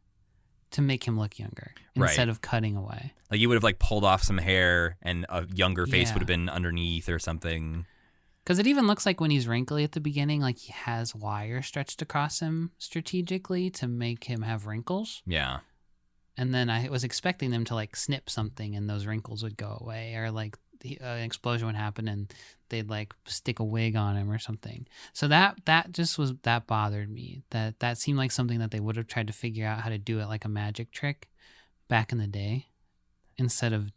Speaker 3: to make him look younger instead of cutting away.
Speaker 2: Like you would have like pulled off some hair and a younger face
Speaker 3: Yeah.
Speaker 2: would have been underneath or something.
Speaker 3: Because it even looks like when he's wrinkly at the beginning, like he has wire stretched across him strategically to make him have wrinkles.
Speaker 2: Yeah.
Speaker 3: And then I was expecting them to like snip something and those wrinkles would go away, or like an explosion would happen and they'd like stick a wig on him or something. So that bothered me. That seemed like something that they would have tried to figure out how to do it like a magic trick back in the day instead of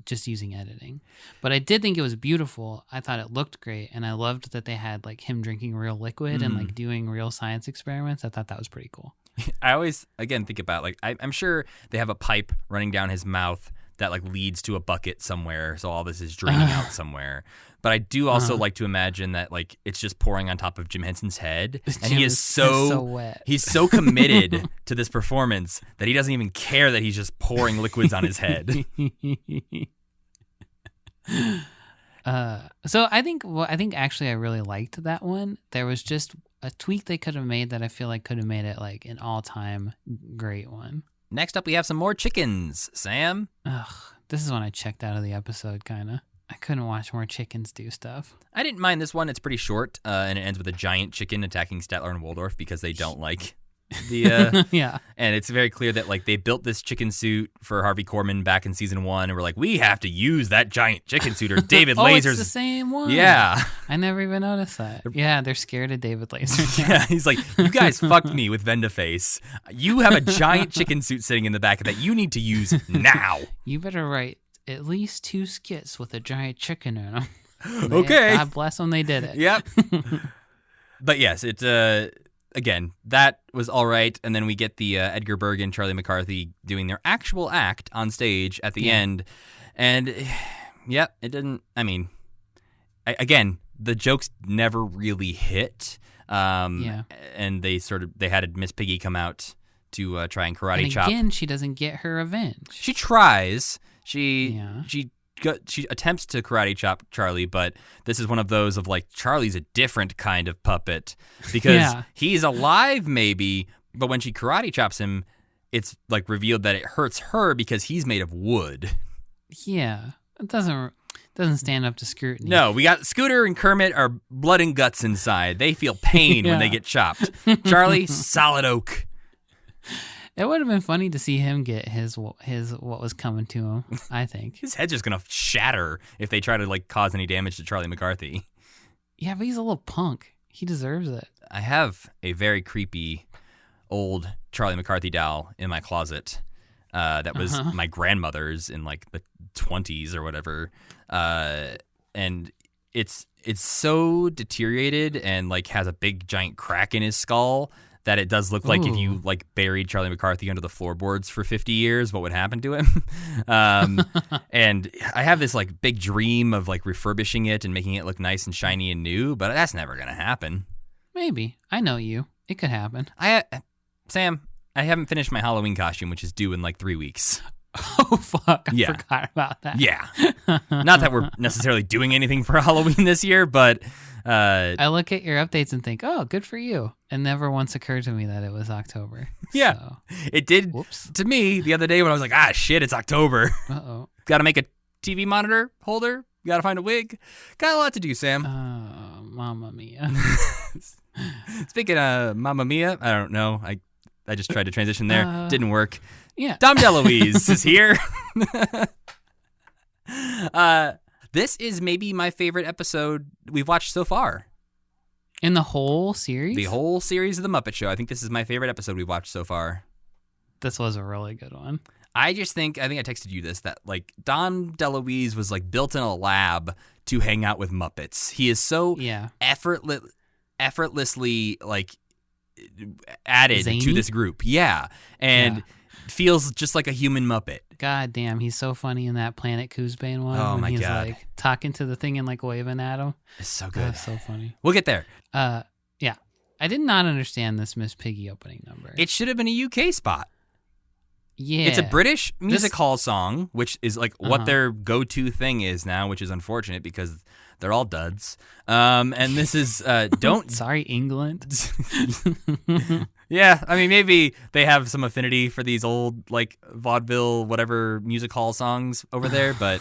Speaker 3: just using editing. But I did think it was beautiful. I thought it looked great, and I loved that they had like him drinking real liquid and like doing real science experiments. I thought that was pretty cool.
Speaker 2: I always, again, think about like, I'm sure they have a pipe running down his mouth that like leads to a bucket somewhere. So all this is draining out somewhere. But I do also like to imagine that like it's just pouring on top of Jim Henson's head. And he is so
Speaker 3: wet.
Speaker 2: He's so committed to this performance that he doesn't even care that he's just pouring liquids on his head.
Speaker 3: So I think actually I really liked that one. There was just a tweak they could have made that I feel like could have made it like an all-time great one.
Speaker 2: Next up, we have some more chickens, Sam.
Speaker 3: Ugh, this is when I checked out of the episode, kind of. I couldn't watch more chickens do stuff.
Speaker 2: I didn't mind this one. It's pretty short, and it ends with a giant chicken attacking Statler and Waldorf because they don't like the
Speaker 3: yeah.
Speaker 2: And it's very clear that like they built this chicken suit for Harvey Korman back in season 1, and we're like, we have to use that giant chicken suit or David Lasers.
Speaker 3: It's the same one.
Speaker 2: Yeah.
Speaker 3: I never even noticed that. Yeah, they're scared of David Lasers.
Speaker 2: Yeah, he's like, you guys fucked me with Vendaface. You have a giant chicken suit sitting in the back that you need to use now.
Speaker 3: You better write at least 2 skits with a giant chicken in them.
Speaker 2: Okay.
Speaker 3: God bless them, they did it.
Speaker 2: Yep. But yes, it's again, that was all right. And then we get the Edgar Bergen, Charlie McCarthy doing their actual act on stage at the end. And yeah, it didn't, I mean, again, the jokes never really hit. And they had Miss Piggy come out to try and karate chop.
Speaker 3: Again, she doesn't get her revenge.
Speaker 2: She tries. She attempts to karate chop Charlie, but this is one of those of like, Charlie's a different kind of puppet because he's alive maybe, but when she karate chops him, it's like revealed that it hurts her because he's made of wood.
Speaker 3: Yeah, it doesn't stand up to scrutiny.
Speaker 2: No, we got Scooter and Kermit are blood and guts inside. They feel pain when they get chopped. Charlie, solid oak.
Speaker 3: It would have been funny to see him get his what was coming to him, I think.
Speaker 2: His head's just going to shatter if they try to like cause any damage to Charlie McCarthy.
Speaker 3: Yeah, but he's a little punk. He deserves it.
Speaker 2: I have a very creepy old Charlie McCarthy doll in my closet that was my grandmother's in like the 20s or whatever. And it's so deteriorated and like has a big giant crack in his skull that it does look like if you like buried Charlie McCarthy under the floorboards for 50 years, what would happen to him? And I have this like big dream of like refurbishing it and making it look nice and shiny and new, but that's never going to happen.
Speaker 3: Maybe. I know you. It could happen.
Speaker 2: Sam, I haven't finished my Halloween costume, which is due in like 3 weeks.
Speaker 3: Oh, fuck. I forgot about that.
Speaker 2: Yeah. Not that we're necessarily doing anything for Halloween this year, but...
Speaker 3: I look at your updates and think, oh, good for you. It never once occurred to me that it was October.
Speaker 2: Yeah.
Speaker 3: So.
Speaker 2: It did to me the other day when I was like, shit, it's October.
Speaker 3: Uh-oh.
Speaker 2: Got to make a TV monitor holder. Got to find a wig. Got a lot to do, Sam.
Speaker 3: Mamma mia.
Speaker 2: Speaking of Mamma Mia, I don't know. I just tried to transition there. Didn't work.
Speaker 3: Yeah.
Speaker 2: Dom DeLuise is here. This is maybe my favorite episode we've watched so far.
Speaker 3: In the whole series?
Speaker 2: The whole series of The Muppet Show. I think this is my favorite episode we've watched so far.
Speaker 3: This was a really good one.
Speaker 2: I think I texted you this, that like Dom DeLuise was like built in a lab to hang out with Muppets. He is so effortlessly like added
Speaker 3: Zany?
Speaker 2: to this group. Yeah. And feels just like a human Muppet.
Speaker 3: God damn, he's so funny in that Planet Coosbane one.
Speaker 2: Oh,
Speaker 3: when
Speaker 2: my
Speaker 3: he's
Speaker 2: God.
Speaker 3: like talking to the thing and like waving at him.
Speaker 2: It's so good.
Speaker 3: That's so funny.
Speaker 2: We'll get there.
Speaker 3: Yeah. I did not understand this Miss Piggy opening number.
Speaker 2: It should have been a UK spot.
Speaker 3: yeah.
Speaker 2: It's a British music hall song, which is like what
Speaker 3: Uh-huh.
Speaker 2: their go-to thing is now, which is unfortunate because they're all duds. And this is don't.
Speaker 3: Sorry, England.
Speaker 2: Yeah, I mean maybe they have some affinity for these old like vaudeville whatever music hall songs over there, but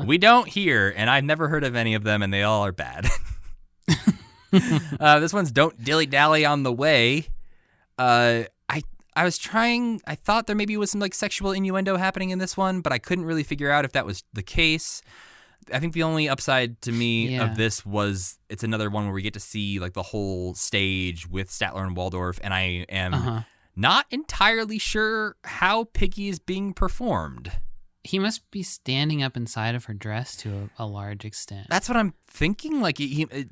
Speaker 2: we don't here, and I've never heard of any of them, and they all are bad. This one's "Don't Dilly Dally on the Way." I was trying. I thought there maybe was some like sexual innuendo happening in this one, but I couldn't really figure out if that was the case. I think the only upside to me
Speaker 3: Yeah.
Speaker 2: of this was it's another one where we get to see like the whole stage with Statler and Waldorf, and I am not entirely sure how Piggy is being performed.
Speaker 3: He must be standing up inside of her dress to a large extent.
Speaker 2: That's what I'm thinking. Like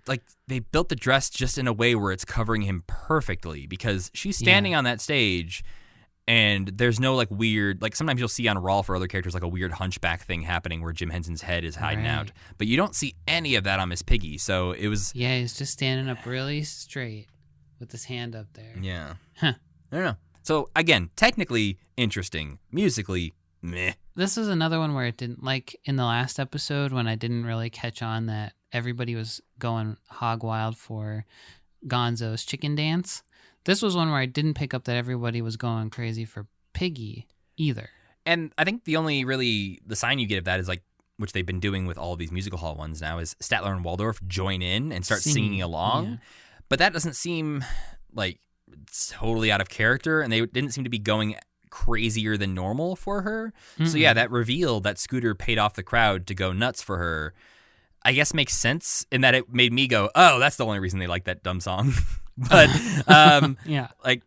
Speaker 2: like they built the dress just in a way where it's covering him perfectly because she's standing on that stage, and there's no like weird like sometimes you'll see on Raw for other characters like a weird hunchback thing happening where Jim Henson's head is hiding out, but you don't see any of that on Miss Piggy. So it was
Speaker 3: Yeah, he's just standing up really straight with his hand up there.
Speaker 2: yeah.
Speaker 3: Huh.
Speaker 2: I don't know. So again, technically interesting, musically meh.
Speaker 3: This is another one where it didn't, like in the last episode when I didn't really catch on that everybody was going hog wild for Gonzo's chicken dance. This was one where I didn't pick up that everybody was going crazy for Piggy either.
Speaker 2: And I think the only really the sign you get of that is like, which they've been doing with all of these musical hall ones now, is Statler and Waldorf join in and start singing along.
Speaker 3: Yeah.
Speaker 2: But that doesn't seem like totally out of character, and they didn't seem to be going crazier than normal for her. So yeah, that reveal that Scooter paid off the crowd to go nuts for her, I guess makes sense in that it made me go, oh, that's the only reason they like that dumb song. But
Speaker 3: Yeah.
Speaker 2: like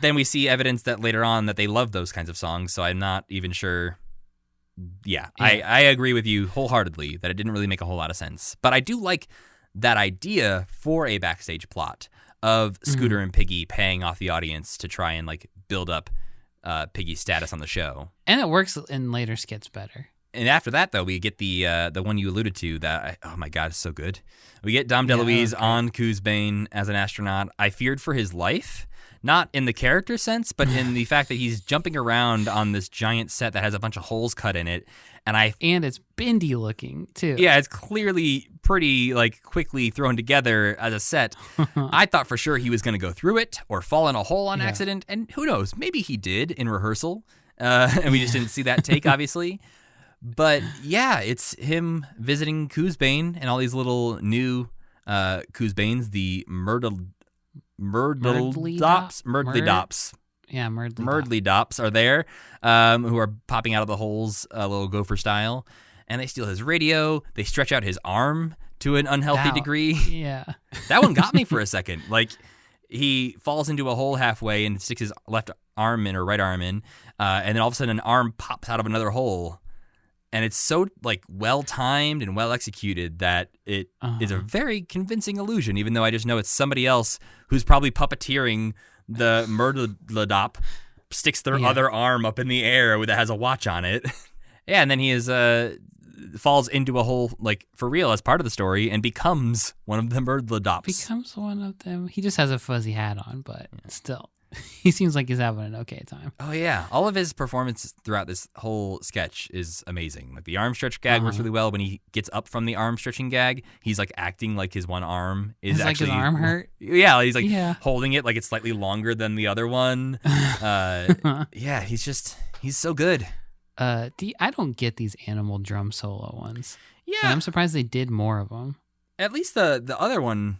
Speaker 2: then we see evidence that later on that they love those kinds of songs, so I'm not even sure. Yeah. I agree with you wholeheartedly that it didn't really make a whole lot of sense. But I do like that idea for a backstage plot of Scooter and Piggy paying off the audience to try and like build up Piggy's status on the show.
Speaker 3: And it works in later skits better.
Speaker 2: And after that, though, we get the one you alluded to that, oh my God, it's so good. We get Dom DeLuise on Coosbane as an astronaut. I feared for his life, not in the character sense, but in the fact that he's jumping around on this giant set that has a bunch of holes cut in it.
Speaker 3: And it's bendy looking, too.
Speaker 2: Yeah, it's clearly pretty like quickly thrown together as a set. I thought for sure he was going to go through it or fall in a hole on accident. And who knows, maybe he did in rehearsal. And we just didn't see that take, obviously. But yeah, it's him visiting Coosbane and all these little new Coosbanes, the Murdly Dops.
Speaker 3: Yeah,
Speaker 2: Murdly Dops are there, who are popping out of the holes a little gopher style. And they steal his radio. They stretch out his arm to an unhealthy degree.
Speaker 3: Yeah.
Speaker 2: That one got me for a second. Like, he falls into a hole halfway and sticks his left arm in or right arm in, and then all of a sudden an arm pops out of another hole. And it's so like well timed and well executed that it is a very convincing illusion, even though I just know it's somebody else who's probably puppeteering the Murdledop, sticks their other arm up in the air that has a watch on it. Yeah, and then he is falls into a hole like for real as part of the story and becomes one of the Murdledops.
Speaker 3: Becomes one of them. He just has a fuzzy hat on, but still. He seems like he's having an okay time.
Speaker 2: Oh, yeah. All of his performance throughout this whole sketch is amazing. Like, the arm stretch gag works really well. When he gets up from the arm stretching gag, he's, like, acting like his one arm is actually...
Speaker 3: like his arm hurt?
Speaker 2: Yeah, he's, like, holding it like it's slightly longer than the other one. Yeah, he's so good.
Speaker 3: I don't get these animal drum solo ones.
Speaker 2: Yeah.
Speaker 3: And I'm surprised they did more of them.
Speaker 2: At least the other one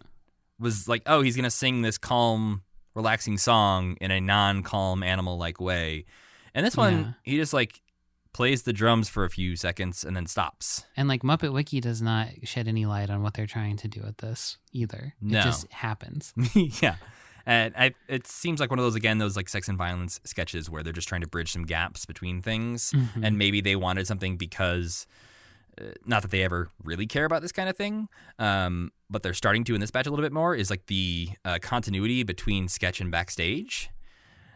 Speaker 2: was like, oh, he's going to sing this calm... relaxing song in a non-calm animal-like way. And this one, he just like plays the drums for a few seconds and then stops.
Speaker 3: And like Muppet Wiki does not shed any light on what they're trying to do with this either.
Speaker 2: No.
Speaker 3: It just happens.
Speaker 2: Yeah. And it seems like one of those, again, those like sex and violence sketches where they're just trying to bridge some gaps between things. And maybe they wanted something because not that they ever really care about this kind of thing, but they're starting to in this batch a little bit more, is like the continuity between sketch and backstage.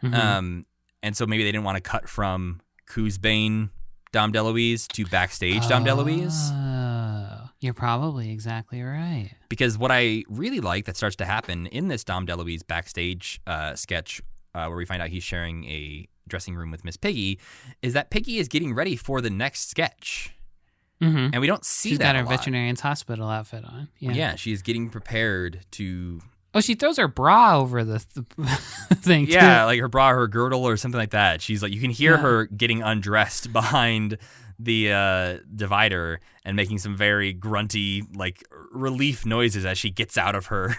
Speaker 2: And so maybe they didn't want to cut from Coosbane Dom DeLuise to backstage Dom DeLuise.
Speaker 3: You're probably exactly right.
Speaker 2: Because what I really like that starts to happen in this Dom DeLuise backstage sketch, where we find out he's sharing a dressing room with Miss Piggy, is that Piggy is getting ready for the next sketch. And we don't see
Speaker 3: She's
Speaker 2: that
Speaker 3: got her
Speaker 2: a lot.
Speaker 3: veterinarian's hospital outfit on.
Speaker 2: Yeah, she is getting prepared to...
Speaker 3: Oh, she throws her bra over the thing, too.
Speaker 2: Yeah, like her bra, her girdle, or something like that. She's like, you can hear her getting undressed behind the divider and making some very grunty, like, relief noises as she gets out of her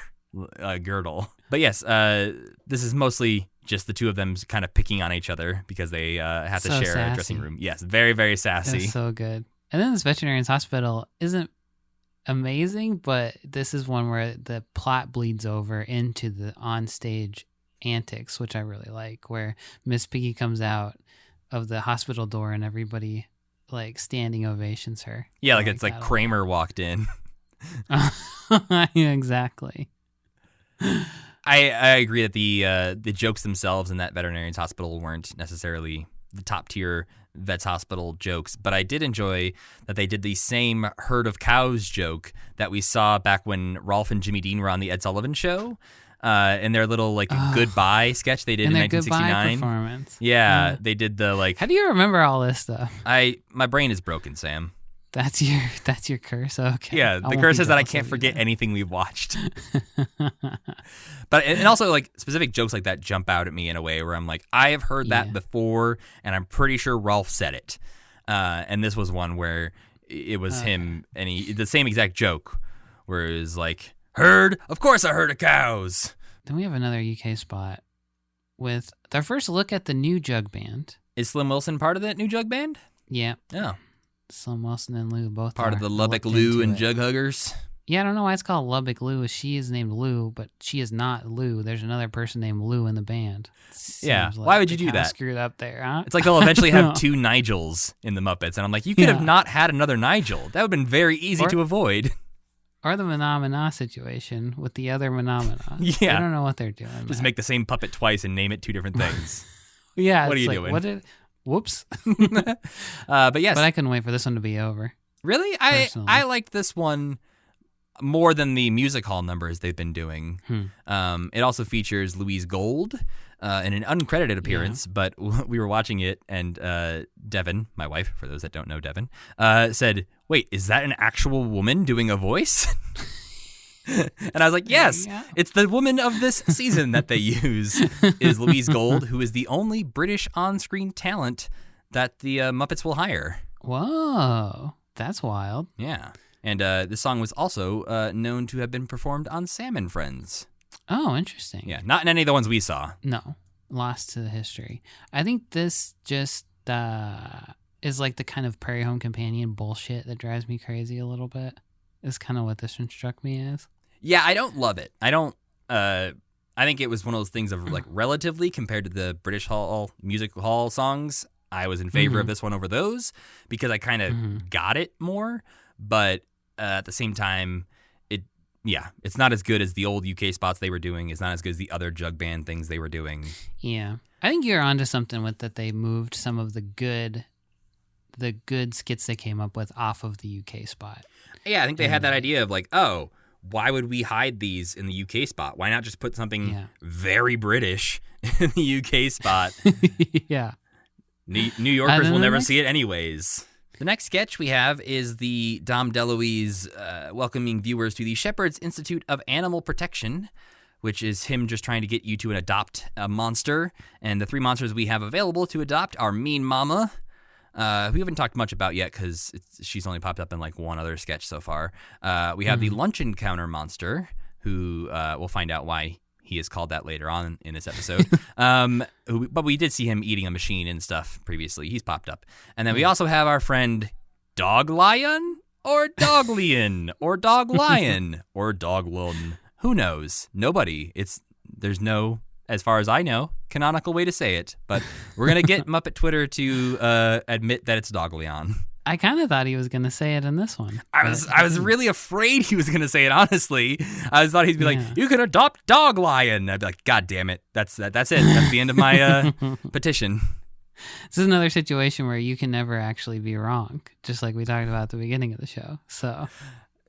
Speaker 2: girdle. But yes, this is mostly just the two of them kind of picking on each other because they have to share a dressing room. Yes, very, very sassy.
Speaker 3: That's so good. And then this veterinarian's hospital isn't amazing, but this is one where the plot bleeds over into the onstage antics, which I really like, where Miss Piggy comes out of the hospital door and everybody like standing ovations her.
Speaker 2: Yeah, like it's like Kramer walked in.
Speaker 3: Yeah, exactly.
Speaker 2: I agree that the jokes themselves in that veterinarian's hospital weren't necessarily the top tier Vets Hospital jokes, but I did enjoy that they did the same herd of cows joke that we saw back when Rolf and Jimmy Dean were on the Ed Sullivan Show, in their little like goodbye sketch they did in
Speaker 3: their
Speaker 2: 1969.
Speaker 3: goodbye performance.
Speaker 2: Yeah, they did the like.
Speaker 3: How do you remember all this stuff?
Speaker 2: My brain is broken, Sam.
Speaker 3: That's your curse. Okay.
Speaker 2: Yeah, the curse is that I can't forget anything we've watched. But and also like specific jokes like that jump out at me in a way where I'm like, I have heard that before, and I'm pretty sure Rolf said it. And this was one where it was him, and the same exact joke, where it was like, herd, of course I heard of cows.
Speaker 3: Then we have another UK spot with their first look at the new Jug Band.
Speaker 2: Is Slim Wilson part of that new Jug Band?
Speaker 3: Yeah.
Speaker 2: Oh.
Speaker 3: Slim Wilson and Lou both
Speaker 2: part of the Lubbock Lou and Jug Huggers.
Speaker 3: Yeah, I don't know why it's called Lubbock Lou. She is named Lou, but she is not Lou. There's another person named Lou in the band.
Speaker 2: Yeah, why would you do that?
Speaker 3: Screwed up there, huh?
Speaker 2: It's like they'll eventually have two Nigels in the Muppets, and I'm like, you could have not had another Nigel. That would have been very easy to avoid.
Speaker 3: Or the Menomina situation with the other Menomina.
Speaker 2: Yeah.
Speaker 3: I don't know what they're doing.
Speaker 2: Just make the same puppet twice and name it two different things.
Speaker 3: Yeah.
Speaker 2: What are you doing?
Speaker 3: Whoops.
Speaker 2: But yes.
Speaker 3: But I couldn't wait for this one to be over.
Speaker 2: Really? I liked this one more than the music hall numbers they've been doing. It also features Louise Gold in an uncredited appearance, but we were watching it, and Devin, my wife, for those that don't know Devin, said, wait, is that an actual woman doing a voice? And I was like, yes, it's the woman of this season that they use, is Louise Gold, who is the only British on-screen talent that the Muppets will hire.
Speaker 3: Whoa, that's wild.
Speaker 2: Yeah. And this song was also known to have been performed on Sam and Friends.
Speaker 3: Oh, interesting.
Speaker 2: Yeah, not in any of the ones we saw.
Speaker 3: No, lost to the history. I think this just is like the kind of Prairie Home Companion bullshit that drives me crazy a little bit. Is kind of what this one struck me as.
Speaker 2: Yeah, I don't love it. I don't. I think it was one of those things of like relatively compared to the British music hall songs. I was in favor of this one over those because I kind of got it more. But at the same time, it's not as good as the old UK spots they were doing. It's not as good as the other Jug Band things they were doing.
Speaker 3: Yeah, I think you're onto something with that. They moved some of the good skits they came up with off of the UK spot.
Speaker 2: Yeah, I think they had that idea of like, oh, why would we hide these in the UK spot? Why not just put something very British in the UK spot?
Speaker 3: Yeah.
Speaker 2: New Yorkers will never see it anyways. The next sketch we have is the Dom DeLuise welcoming viewers to the Shepherd's Institute of Animal Protection, which is him just trying to get you to adopt a monster. And the three monsters we have available to adopt are Mean Mama, we haven't talked much about yet because she's only popped up in like one other sketch so far. We have the luncheon counter monster, who we'll find out why he is called that later on in this episode. But we did see him eating a machine and stuff previously. He's popped up. And then we also have our friend Dog Lion or Dog Lion or Dog Lion or Dog Lun. Who knows? Nobody. There's no, as far as I know, canonical way to say it. But we're going to get Muppet Twitter to admit that it's Dog Leon.
Speaker 3: I kind of thought he was going to say it in this one.
Speaker 2: I was really afraid he was going to say it, honestly. I thought he'd be like, you can adopt Dog Lion. I'd be like, God damn it. That's it. That's the end of my petition.
Speaker 3: This is another situation where you can never actually be wrong, just like we talked about at the beginning of the show. So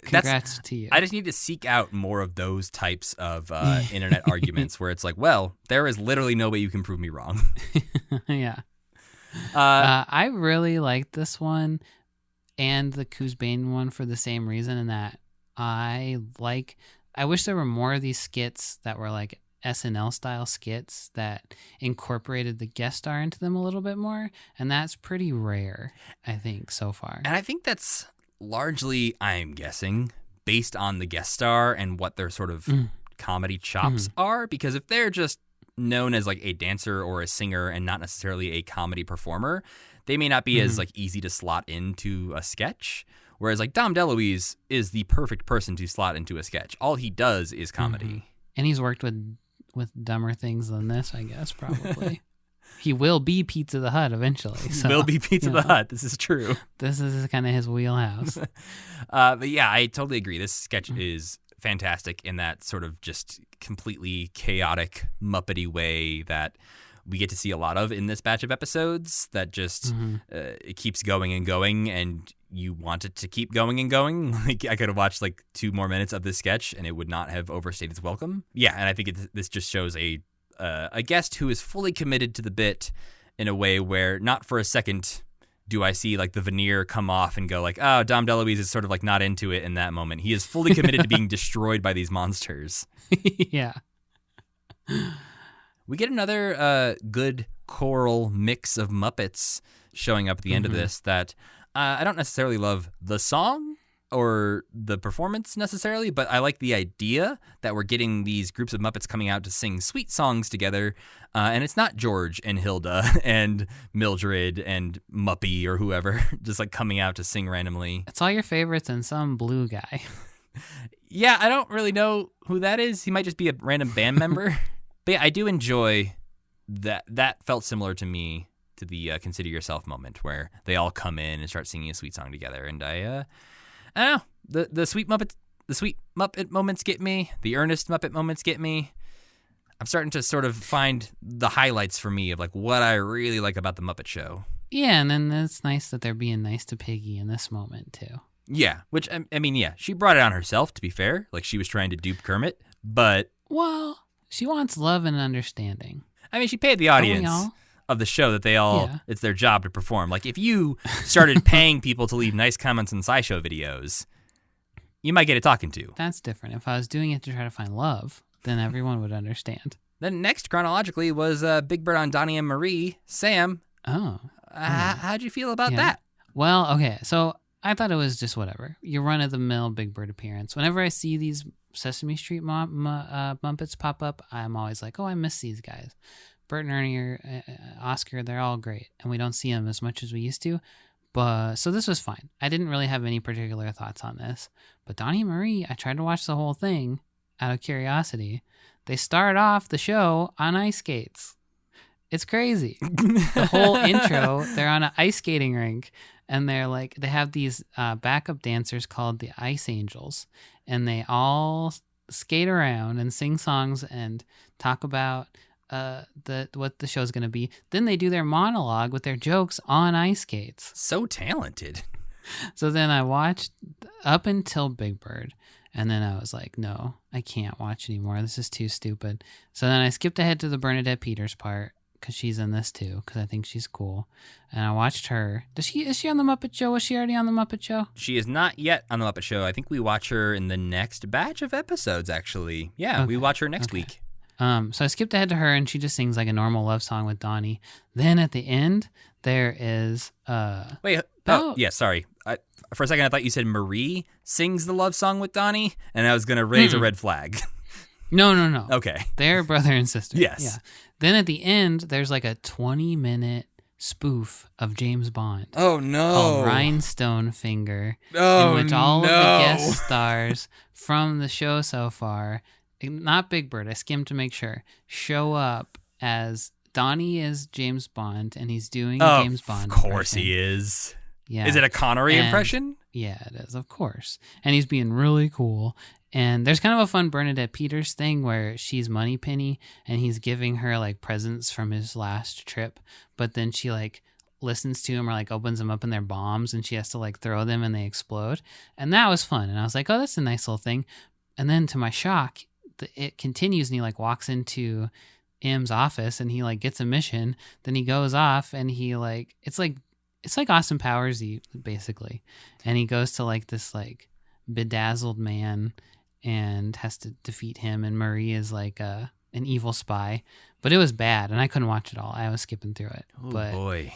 Speaker 3: congrats to you.
Speaker 2: I just need to seek out more of those types of internet arguments where it's like, well, there is literally no way you can prove me wrong.
Speaker 3: Yeah. I really liked this one and the Kuzbane one for the same reason, in that I wish there were more of these skits that were like SNL style skits that incorporated the guest star into them a little bit more, and that's pretty rare, I think, so far.
Speaker 2: And I think that's largely, I'm guessing, based on the guest star and what their sort of comedy chops are, because if they're just known as like a dancer or a singer and not necessarily a comedy performer, they may not be as like easy to slot into a sketch. Whereas like Dom DeLuise is the perfect person to slot into a sketch. All he does is comedy.
Speaker 3: And he's worked with dumber things than this, I guess, probably. He will be Pizza the Hut eventually. So,
Speaker 2: will be Pizza the Hut. This is true.
Speaker 3: This is kind of his wheelhouse.
Speaker 2: But yeah, I totally agree. This sketch is fantastic in that sort of just completely chaotic, Muppety way that we get to see a lot of in this batch of episodes, that just it keeps going and going, and you want it to keep going and going. Like, I could have watched like 2 more minutes of this sketch and it would not have overstayed its welcome. Yeah, and I think this just shows a guest who is fully committed to the bit in a way where not for a second do I see like the veneer come off and go like, oh, Dom DeLuise is sort of like not into it in that moment. He is fully committed to being destroyed by these monsters.
Speaker 3: Yeah.
Speaker 2: We get another good choral mix of Muppets showing up at the end of this that I don't necessarily love the song or the performance necessarily, but I like the idea that we're getting these groups of Muppets coming out to sing sweet songs together. And it's not George and Hilda and Mildred and Muppy or whoever just like coming out to sing randomly.
Speaker 3: It's all your favorites and some blue guy.
Speaker 2: Yeah, I don't really know who that is. He might just be a random band member. But yeah, I do enjoy that. That felt similar to me to the Consider Yourself moment where they all come in and start singing a sweet song together. And I don't know, the sweet Muppet moments get me. The earnest Muppet moments get me. I'm starting to sort of find the highlights for me of like what I really like about the Muppet Show.
Speaker 3: Yeah, and then it's nice that they're being nice to Piggy in this moment too.
Speaker 2: Yeah, which I mean, yeah, she brought it on herself, to be fair. Like, she was trying to dupe Kermit, but
Speaker 3: well, she wants love and understanding.
Speaker 2: I mean, she paid the audience of the show that they all, it's their job to perform. Like, if you started paying people to leave nice comments on SciShow videos, you might get a talking to.
Speaker 3: That's different. If I was doing it to try to find love, then everyone would understand.
Speaker 2: Then next, chronologically, was Big Bird on Donnie and Marie. Sam, how'd you feel about that?
Speaker 3: Well, okay, so I thought it was just whatever. Your run-of-the-mill Big Bird appearance. Whenever I see these Sesame Street Muppets pop up, I'm always like, oh, I miss these guys. Bert and Ernie, Oscar, they're all great, and we don't see them as much as we used to. But so this was fine. I didn't really have any particular thoughts on this. But Donnie and Marie, I tried to watch the whole thing out of curiosity. They start off the show on ice skates. It's crazy. The whole intro, they're on an ice skating rink, and they have these backup dancers called the Ice Angels, and they all skate around and sing songs and talk about what the show's going to be. Then they do their monologue with their jokes on ice skates.
Speaker 2: So talented.
Speaker 3: So then I watched up until Big Bird, and then I was like, no, I can't watch anymore. This is too stupid. So then I skipped ahead to the Bernadette Peters part, because she's in this too, because I think she's cool. And I watched her. Is she on the Muppet Show? Was she already on the Muppet Show?
Speaker 2: She is not yet on the Muppet Show. I think we watch her in the next batch of episodes, actually. Yeah, okay. We watch her next week.
Speaker 3: So I skipped ahead to her, and she just sings like a normal love song with Donnie. Then at the end, there is...
Speaker 2: Wait, yeah, sorry. For a second, I thought you said Marie sings the love song with Donnie, and I was going to raise a red flag.
Speaker 3: No.
Speaker 2: Okay.
Speaker 3: They're brother and sister.
Speaker 2: Yes.
Speaker 3: Yeah. Then at the end, there's like a 20-minute spoof of James Bond.
Speaker 2: Oh, no.
Speaker 3: Called Rhinestone Finger.
Speaker 2: Oh,
Speaker 3: in which all of the guest stars from the show so far, not Big Bird, I skimmed to make sure, show up as Donnie is James Bond, and he's doing James Bond.
Speaker 2: Of course he is.
Speaker 3: Yeah.
Speaker 2: Is it a Connery
Speaker 3: And-
Speaker 2: impression?
Speaker 3: Yeah, it is, of course. And he's being really cool. And there's kind of a fun Bernadette Peters thing where she's Moneypenny and he's giving her like presents from his last trip, but then she like listens to him or like opens them up and they're bombs and she has to like throw them and they explode. And that was fun. And I was like, oh, that's a nice little thing. And then to my shock, it continues and he like walks into M's office and he like gets a mission. Then he goes off and he like it's like Austin Powers-y basically. And he goes to like this like bedazzled man and has to defeat him. And Marie is like an evil spy. But it was bad and I couldn't watch it all. I was skipping through it.
Speaker 2: Oh
Speaker 3: but
Speaker 2: boy.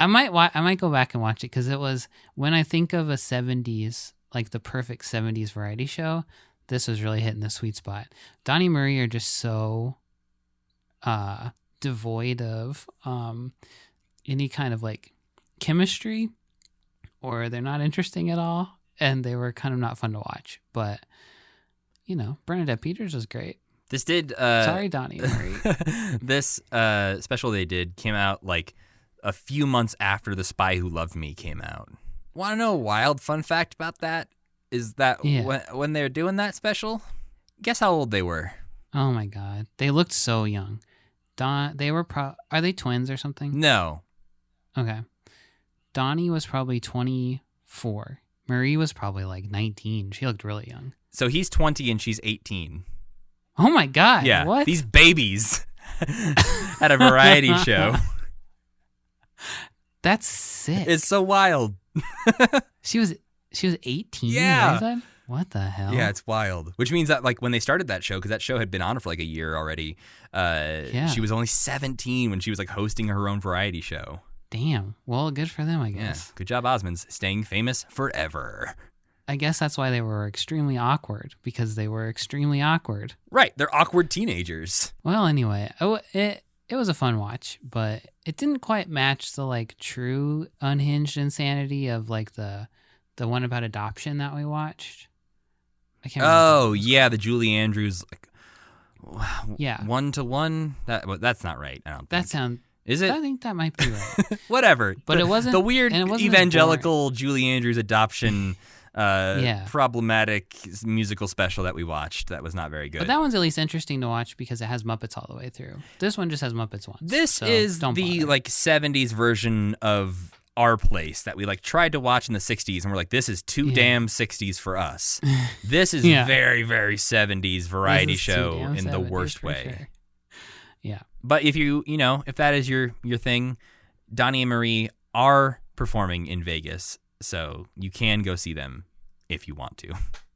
Speaker 3: I might go back and watch it because it was when I think of a 70s, like the perfect 70s variety show, this was really hitting the sweet spot. Donnie and Marie are just so devoid of any kind of like chemistry, or they're not interesting at all, and they were kind of not fun to watch. But you know, Bernadette Peters was great.
Speaker 2: This did.
Speaker 3: Sorry, Donnie and Marie.
Speaker 2: This special they did came out like a few months after The Spy Who Loved Me came out. Want to know a wild fun fact about that? Is that when they were doing that special, guess how old they were?
Speaker 3: Oh my God, they looked so young. They were are they twins or something?
Speaker 2: No.
Speaker 3: Okay. Donnie was probably 24. Marie was probably like 19. She looked really young.
Speaker 2: So he's 20 and she's 18.
Speaker 3: Oh my God.
Speaker 2: Yeah.
Speaker 3: What?
Speaker 2: These babies at a variety show.
Speaker 3: That's sick.
Speaker 2: It's so wild.
Speaker 3: She was 18.
Speaker 2: Yeah.
Speaker 3: You said? What the hell?
Speaker 2: Yeah, it's wild. Which means that like when they started that show, because that show had been on for like a year already, she was only 17 when she was like hosting her own variety show.
Speaker 3: Damn. Well, good for them, I
Speaker 2: Yeah.
Speaker 3: guess.
Speaker 2: Good job, Osmonds. Staying famous forever.
Speaker 3: I guess that's why they were extremely awkward, because they were extremely awkward.
Speaker 2: Right. They're awkward teenagers.
Speaker 3: Well, anyway, it was a fun watch, but it didn't quite match the like true unhinged insanity of like the one about adoption that we watched. I can't remember.
Speaker 2: Oh, yeah. The Julie Andrews, like,
Speaker 3: Yeah.
Speaker 2: 1-to-1. That's not right. I don't think.
Speaker 3: That sound.
Speaker 2: Is it?
Speaker 3: I think that might be right.
Speaker 2: Whatever.
Speaker 3: But it wasn't
Speaker 2: the weird
Speaker 3: and it wasn't as
Speaker 2: evangelical Julie Andrews adoption
Speaker 3: Yeah.
Speaker 2: problematic musical special that we watched. That was not very good.
Speaker 3: But that one's at least interesting to watch because it has Muppets all the way through. This one just has Muppets once.
Speaker 2: This
Speaker 3: so
Speaker 2: is
Speaker 3: don't
Speaker 2: the
Speaker 3: bother.
Speaker 2: like 70s version of Our Place that we like tried to watch in the 60s and we're like, this is too damn 60s for us. This is
Speaker 3: Yeah.
Speaker 2: very, very 70s variety
Speaker 3: This is too
Speaker 2: show
Speaker 3: damn
Speaker 2: in the
Speaker 3: 70s
Speaker 2: worst
Speaker 3: for
Speaker 2: way.
Speaker 3: sure. Yeah.
Speaker 2: But if if that is your thing, Donnie and Marie are performing in Vegas, so you can go see them if you want to.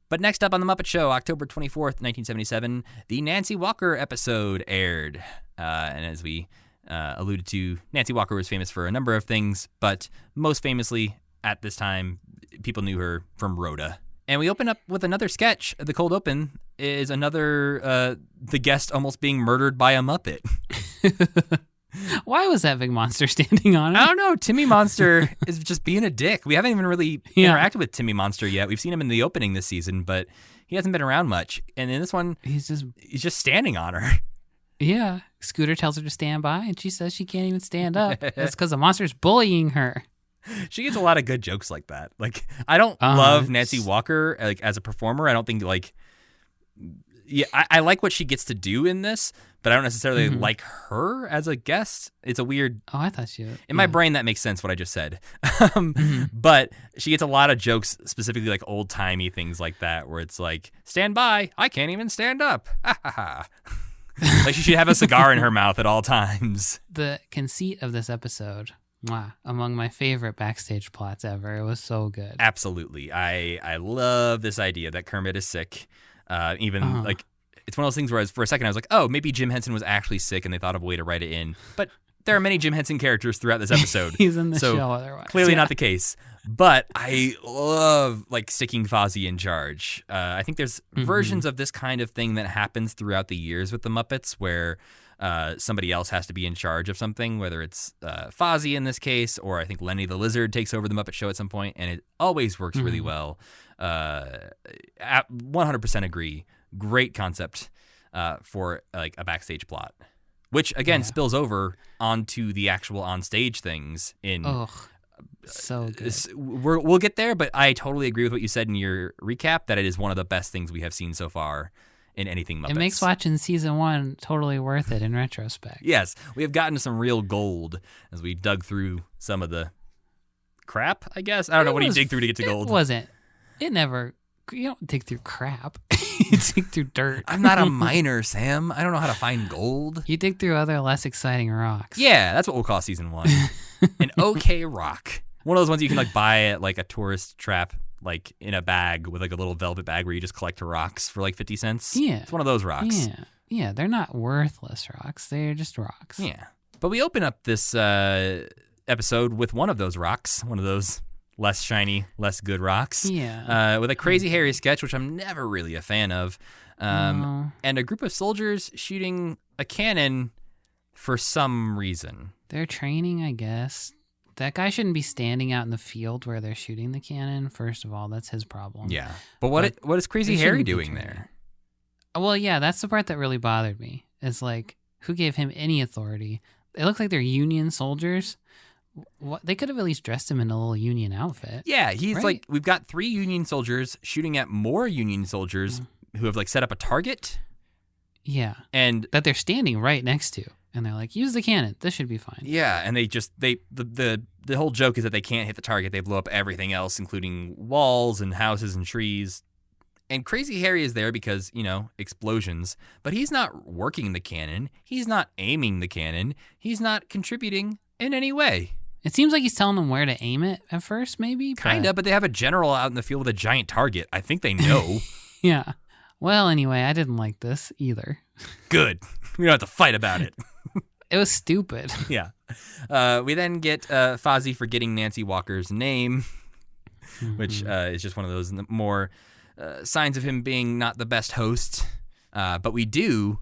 Speaker 2: But next up on The Muppet Show, October 24th, 1977, the Nancy Walker episode aired. And as we alluded to, Nancy Walker was famous for a number of things, but most famously at this time, people knew her from Rhoda. And we open up with another sketch. The cold open is another, the guest almost being murdered by a Muppet.
Speaker 3: Why was that big monster standing on it?
Speaker 2: I don't know. Timmy Monster is just being a dick. We haven't even really
Speaker 3: Yeah.
Speaker 2: interacted with Timmy Monster yet. We've seen him in the opening this season, but he hasn't been around much. And in this one,
Speaker 3: He's
Speaker 2: just standing on her.
Speaker 3: yeah. Scooter tells her to stand by, and she says she can't even stand up. That's because the monster's bullying her.
Speaker 2: She gets a lot of good jokes like that. Like, I don't love Nancy Walker like as a performer. I don't think like, yeah, I like what she gets to do in this, but I don't necessarily like her as a guest. It's a weird.
Speaker 3: Oh, I thought you.
Speaker 2: In my brain, that makes sense what I just said. But she gets a lot of jokes, specifically like old timey things like that, where it's like, stand by, I can't even stand up. Like she should have a cigar in her mouth at all times.
Speaker 3: The conceit of this episode, among my favorite backstage plots ever. It was so good.
Speaker 2: Absolutely. I love this idea that Kermit is sick. Like, it's one of those things where for a second I was like, oh, maybe Jim Henson was actually sick and they thought of a way to write it in. But there are many Jim Henson characters throughout this episode.
Speaker 3: He's in the
Speaker 2: so
Speaker 3: show otherwise.
Speaker 2: Clearly not the case. But I love like sticking Fozzie in charge. I think there's versions of this kind of thing that happens throughout the years with the Muppets where somebody else has to be in charge of something, whether it's Fozzie in this case, or I think Lenny the Lizard takes over the Muppet Show at some point, and it always works really well. 100% agree. Great concept for like a backstage plot, which again spills over onto the actual on-stage things in
Speaker 3: So good.
Speaker 2: We'll get there, but I totally agree with what you said in your recap that it is one of the best things we have seen so far in anything Muppets.
Speaker 3: It makes watching season 1 totally worth it in retrospect.
Speaker 2: Yes, we have gotten some real gold as we dug through some of the crap, I guess. I don't know. What do you dig through to get to gold?
Speaker 3: You don't dig through crap. You dig through dirt.
Speaker 2: I'm not a miner, Sam. I don't know how to find gold.
Speaker 3: You dig through other less exciting rocks.
Speaker 2: Yeah, that's what we'll call season 1. An okay rock. One of those ones you can like buy at like a tourist trap, like in a bag with like a little velvet bag where you just collect rocks for like 50 cents.
Speaker 3: Yeah.
Speaker 2: It's one of those rocks.
Speaker 3: Yeah, they're not worthless rocks. They're just rocks.
Speaker 2: Yeah. But we open up this episode with one of those rocks, one of those less shiny, less good rocks.
Speaker 3: Yeah.
Speaker 2: With a Crazy Harry sketch, which I'm never really a fan of.
Speaker 3: No.
Speaker 2: And a group of soldiers shooting a cannon for some reason.
Speaker 3: They're training, I guess. That guy shouldn't be standing out in the field where they're shooting the cannon. First of all, that's his problem.
Speaker 2: Yeah. But what is Crazy
Speaker 3: they
Speaker 2: Harry
Speaker 3: shouldn't be
Speaker 2: doing
Speaker 3: training.
Speaker 2: there?
Speaker 3: Well, yeah, that's the part that really bothered me. Is like, who gave him any authority? They look like they're Union soldiers. What, they could have at least dressed him in a little Union outfit.
Speaker 2: Yeah, he's
Speaker 3: Right.
Speaker 2: like, we've got 3 Union soldiers shooting at more Union soldiers who have like set up a target.
Speaker 3: Yeah.
Speaker 2: And
Speaker 3: That they're standing right next to. And they're like, use the cannon. This should be fine.
Speaker 2: yeah, and the whole joke is that they can't hit the target. They blow up everything else, including walls and houses and trees. And Crazy Harry is there because, explosions. But he's not working the cannon. He's not aiming the cannon. He's not contributing in any way.
Speaker 3: It seems like he's telling them where to aim it at first, maybe.
Speaker 2: Kinda, but they have a general out in the field with a giant target. I think they know.
Speaker 3: Yeah. Well, anyway, I didn't like this either.
Speaker 2: Good. We don't have to fight about it.
Speaker 3: It was stupid.
Speaker 2: Yeah. We then get Fozzie forgetting Nancy Walker's name, which is just one of those more signs of him being not the best host. But we do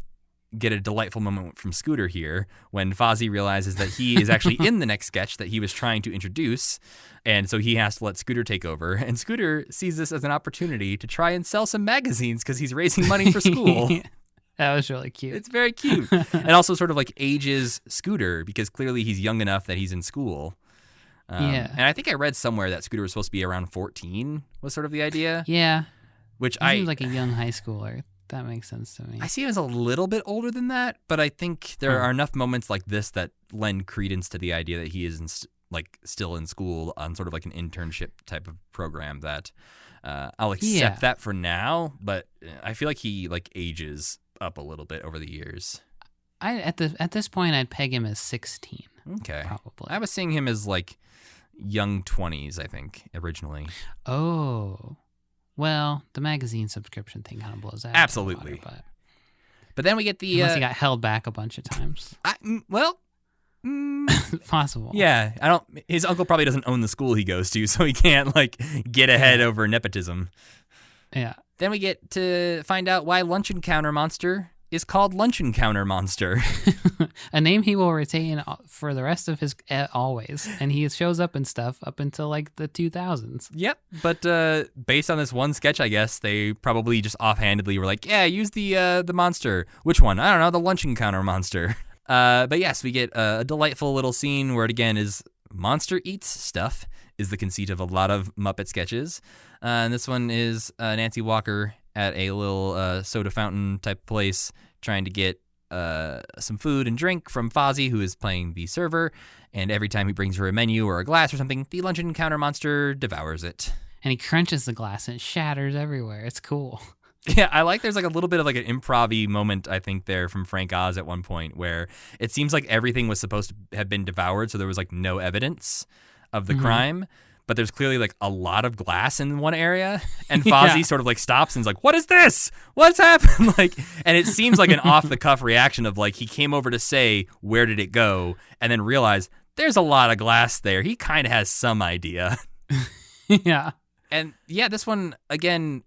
Speaker 2: get a delightful moment from Scooter here when Fozzie realizes that he is actually in the next sketch that he was trying to introduce. And so he has to let Scooter take over. And Scooter sees this as an opportunity to try and sell some magazines because he's raising money for school.
Speaker 3: That was really cute.
Speaker 2: It's very cute. And also sort of like ages Scooter because clearly he's young enough that he's in school.
Speaker 3: Yeah.
Speaker 2: And I think I read somewhere that Scooter was supposed to be around 14 was sort of the idea.
Speaker 3: Yeah.
Speaker 2: Which
Speaker 3: He seems like a young high schooler. That makes sense to me.
Speaker 2: I see him as a little bit older than that, but I think there are enough moments like this that lend credence to the idea that he is still in school on sort of like an internship type of program that I'll accept that for now, but I feel like he like ages up a little bit over the years.
Speaker 3: At this point, I'd peg him as 16.
Speaker 2: Okay.
Speaker 3: Probably.
Speaker 2: I was seeing him as like young 20s, I think, originally.
Speaker 3: Oh. Well, the magazine subscription thing kind of blows out.
Speaker 2: Absolutely.
Speaker 3: The water,
Speaker 2: But then we get the...
Speaker 3: unless he got held back a bunch of times. Possible.
Speaker 2: Yeah, his uncle probably doesn't own the school he goes to, so he can't like get ahead over nepotism.
Speaker 3: Yeah.
Speaker 2: Then we get to find out why Lunch Encounter Monster is called Lunch Encounter Monster.
Speaker 3: A name he will retain for the rest of his always, and he shows up and stuff up until like the 2000s.
Speaker 2: Yep, but based on this one sketch, I guess they probably just offhandedly were like, "Yeah, use the monster. Which one? I don't know. The Lunch Encounter Monster." But yes, we get a delightful little scene where it again is monster eats stuff is the conceit of a lot of Muppet sketches. And this one is Nancy Walker at a little soda fountain type place trying to get some food and drink from Fozzie, who is playing the server. And every time he brings her a menu or a glass or something, the Lunch Encounter Monster devours it.
Speaker 3: And he crunches the glass and it shatters everywhere. It's cool.
Speaker 2: Yeah, I like there's like a little bit of like an improv-y moment, I think, there from Frank Oz at one point where it seems like everything was supposed to have been devoured, so there was like no evidence of the crime, but there's clearly like a lot of glass in one area, and Fozzie sort of like stops and is like, "What is this? What's happened?" And it seems like an off-the-cuff reaction of like he came over to say, "Where did it go?" and then realized there's a lot of glass there. He kind of has some idea.
Speaker 3: Yeah.
Speaker 2: And yeah, this one, again,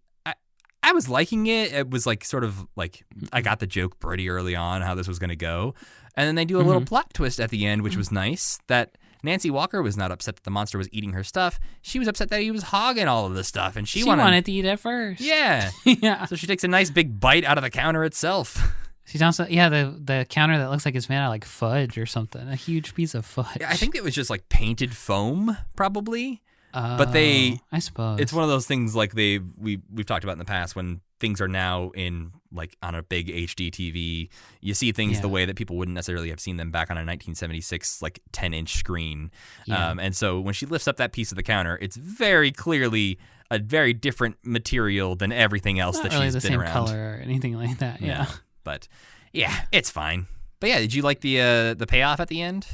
Speaker 2: I was liking it. It was like sort of like I got the joke pretty early on how this was going to go. And then they do a little plot twist at the end, which was nice, that Nancy Walker was not upset that the monster was eating her stuff. She was upset that he was hogging all of the stuff. And she wanted
Speaker 3: to eat it first.
Speaker 2: Yeah.
Speaker 3: Yeah.
Speaker 2: So she takes a nice big bite out of the counter itself.
Speaker 3: She's also the counter that looks like it's made out of like fudge or something. A huge piece of fudge.
Speaker 2: Yeah, I think it was just like painted foam, probably. But I
Speaker 3: suppose
Speaker 2: it's one of those things like we've talked about in the past when things are now in like on a big HD TV, you see things the way that people wouldn't necessarily have seen them back on a 1976 like 10-inch screen.
Speaker 3: Yeah.
Speaker 2: And so when she lifts up that piece of the counter, it's very clearly a very different material than everything else
Speaker 3: not
Speaker 2: that
Speaker 3: really
Speaker 2: she's
Speaker 3: the
Speaker 2: been
Speaker 3: same
Speaker 2: around.
Speaker 3: color or anything like that. Yeah.
Speaker 2: But yeah, it's fine. But yeah, did you like the payoff at the end?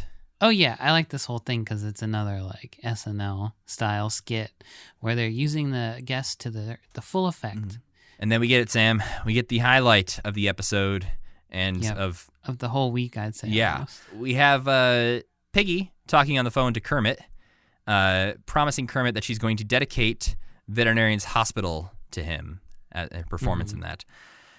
Speaker 3: Oh yeah, I like this whole thing because it's another like SNL style skit where they're using the guests to the full effect.
Speaker 2: And then we get it, Sam. We get the highlight of the episode and of
Speaker 3: the whole week, I'd say.
Speaker 2: Yeah.
Speaker 3: Almost.
Speaker 2: We have Piggy talking on the phone to Kermit, promising Kermit that she's going to dedicate Veterinarian's Hospital to him, a performance in that.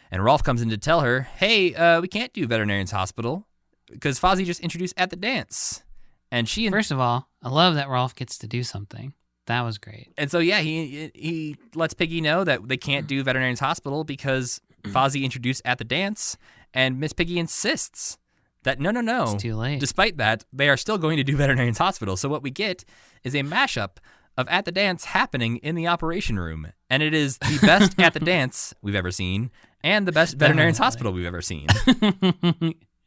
Speaker 2: And Rolf comes in to tell her, hey, we can't do Veterinarian's Hospital because Fozzie just introduced At the Dance. And she...
Speaker 3: First of all, I love that Rolf gets to do something. That was great.
Speaker 2: And so, yeah, he lets Piggy know that they can't do Veterinarian's Hospital because Fozzie introduced At the Dance, and Miss Piggy insists that no.
Speaker 3: It's too late.
Speaker 2: Despite that, they are still going to do Veterinarian's Hospital. So what we get is a mashup of At the Dance happening in the operation room. And it is the best At the Dance we've ever seen and the best Veterinarian's Hospital we've ever seen.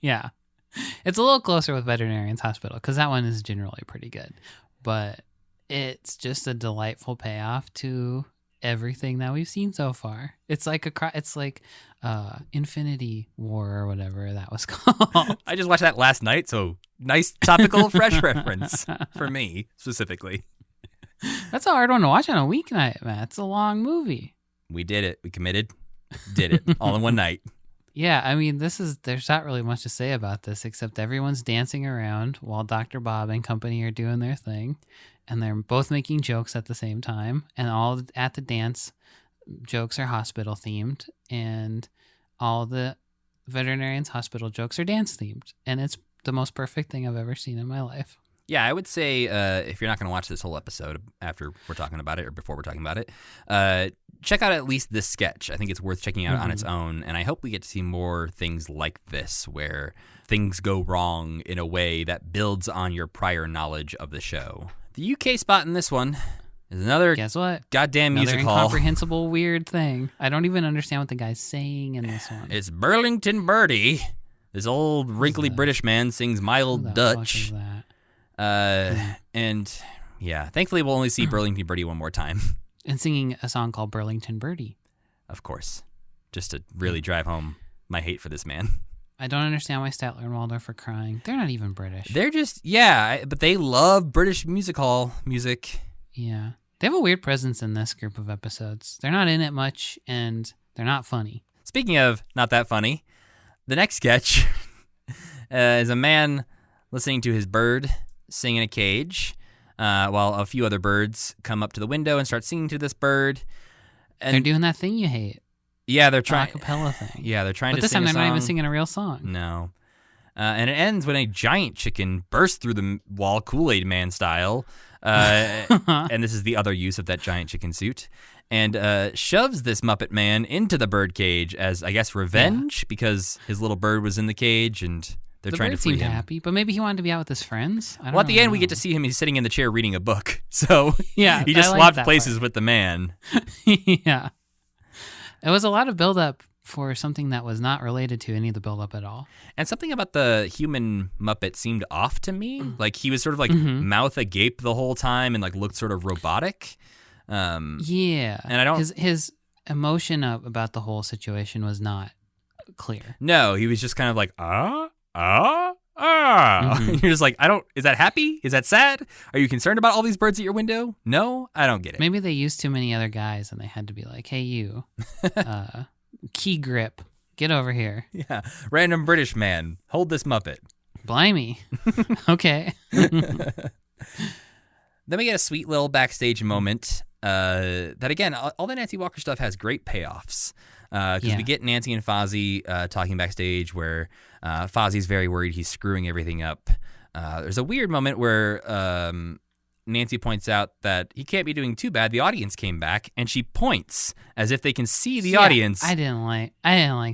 Speaker 3: Yeah. It's a little closer with Veterinarian's Hospital because that one is generally pretty good. But it's just a delightful payoff to everything that we've seen so far. It's like Infinity War or whatever that was called.
Speaker 2: I just watched that last night, so nice topical fresh reference for me specifically.
Speaker 3: That's a hard one to watch on a weeknight, man. It's a long movie.
Speaker 2: We did it. We committed. Did it all in one night.
Speaker 3: Yeah, I mean, there's not really much to say about this except everyone's dancing around while Dr. Bob and company are doing their thing, and they're both making jokes at the same time, and all at the dance jokes are hospital themed, and all the Veterinarian's Hospital jokes are dance themed, and it's the most perfect thing I've ever seen in my life.
Speaker 2: Yeah, I would say if you're not going to watch this whole episode after we're talking about it or before we're talking about it, check out at least this sketch. I think it's worth checking out on its own, and I hope we get to see more things like this where things go wrong in a way that builds on your prior knowledge of the show. The UK spot in this one is another
Speaker 3: Guess what?
Speaker 2: goddamn
Speaker 3: Another
Speaker 2: music hall.
Speaker 3: incomprehensible weird thing. I don't even understand what the guy's saying in this one.
Speaker 2: It's Burlington Birdie. This old wrinkly British man sings My
Speaker 3: Who
Speaker 2: Old
Speaker 3: the
Speaker 2: Dutch.
Speaker 3: fuck is that?
Speaker 2: And yeah, thankfully we'll only see Burlington Birdie one more time.
Speaker 3: And singing a song called Burlington Birdie.
Speaker 2: Of course. Just to really drive home my hate for this man.
Speaker 3: I don't understand why Statler and Waldorf are crying. They're not even British.
Speaker 2: They're just, but they love British music hall music.
Speaker 3: Yeah. They have a weird presence in this group of episodes. They're not in it much, and they're not funny.
Speaker 2: Speaking of not that funny, the next sketch is a man listening to his bird sing in a cage, while a few other birds come up to the window and start singing to this bird. And
Speaker 3: They're doing that thing you hate.
Speaker 2: Yeah, they're trying.
Speaker 3: Acapella thing.
Speaker 2: Yeah, they're trying
Speaker 3: But
Speaker 2: to
Speaker 3: this
Speaker 2: sing
Speaker 3: time
Speaker 2: a
Speaker 3: they're not even
Speaker 2: song.
Speaker 3: singing a real song.
Speaker 2: No. And it ends when a giant chicken bursts through the wall Kool-Aid Man style. And this is the other use of that giant chicken suit. And shoves this Muppet Man into the bird cage as, I guess, revenge because his little bird was in the cage and they're
Speaker 3: The
Speaker 2: trying
Speaker 3: bird
Speaker 2: to free
Speaker 3: seemed
Speaker 2: him.
Speaker 3: happy, but maybe he wanted to be out with his friends. I don't
Speaker 2: Well, at the
Speaker 3: really
Speaker 2: end, we get
Speaker 3: know.
Speaker 2: to see him. He's sitting in the chair reading a book. So
Speaker 3: Yeah,
Speaker 2: he just
Speaker 3: I like
Speaker 2: swapped
Speaker 3: that
Speaker 2: places
Speaker 3: part.
Speaker 2: with the man.
Speaker 3: Yeah. It was a lot of buildup for something that was not related to any of the buildup at all.
Speaker 2: And something about the human Muppet seemed off to me. Like he was sort of like mouth agape the whole time and like looked sort of robotic.
Speaker 3: Yeah.
Speaker 2: And I don't-
Speaker 3: His emotion about the whole situation was not clear.
Speaker 2: No, he was just kind of like, And you're just like, is that happy? Is that sad? Are you concerned about all these birds at your window? No, I don't get it.
Speaker 3: Maybe they used too many other guys and they had to be like, hey, you, key grip, get over here.
Speaker 2: Yeah, random British man, hold this Muppet.
Speaker 3: Blimey. Okay.
Speaker 2: Then we get a sweet little backstage moment that, again, all the Nancy Walker stuff has great payoffs. Because we get Nancy and Fozzie talking backstage where Fozzie's very worried he's screwing everything up. There's a weird moment where Nancy points out that he can't be doing too bad. The audience came back, and she points as if they can see the audience.
Speaker 3: I didn't like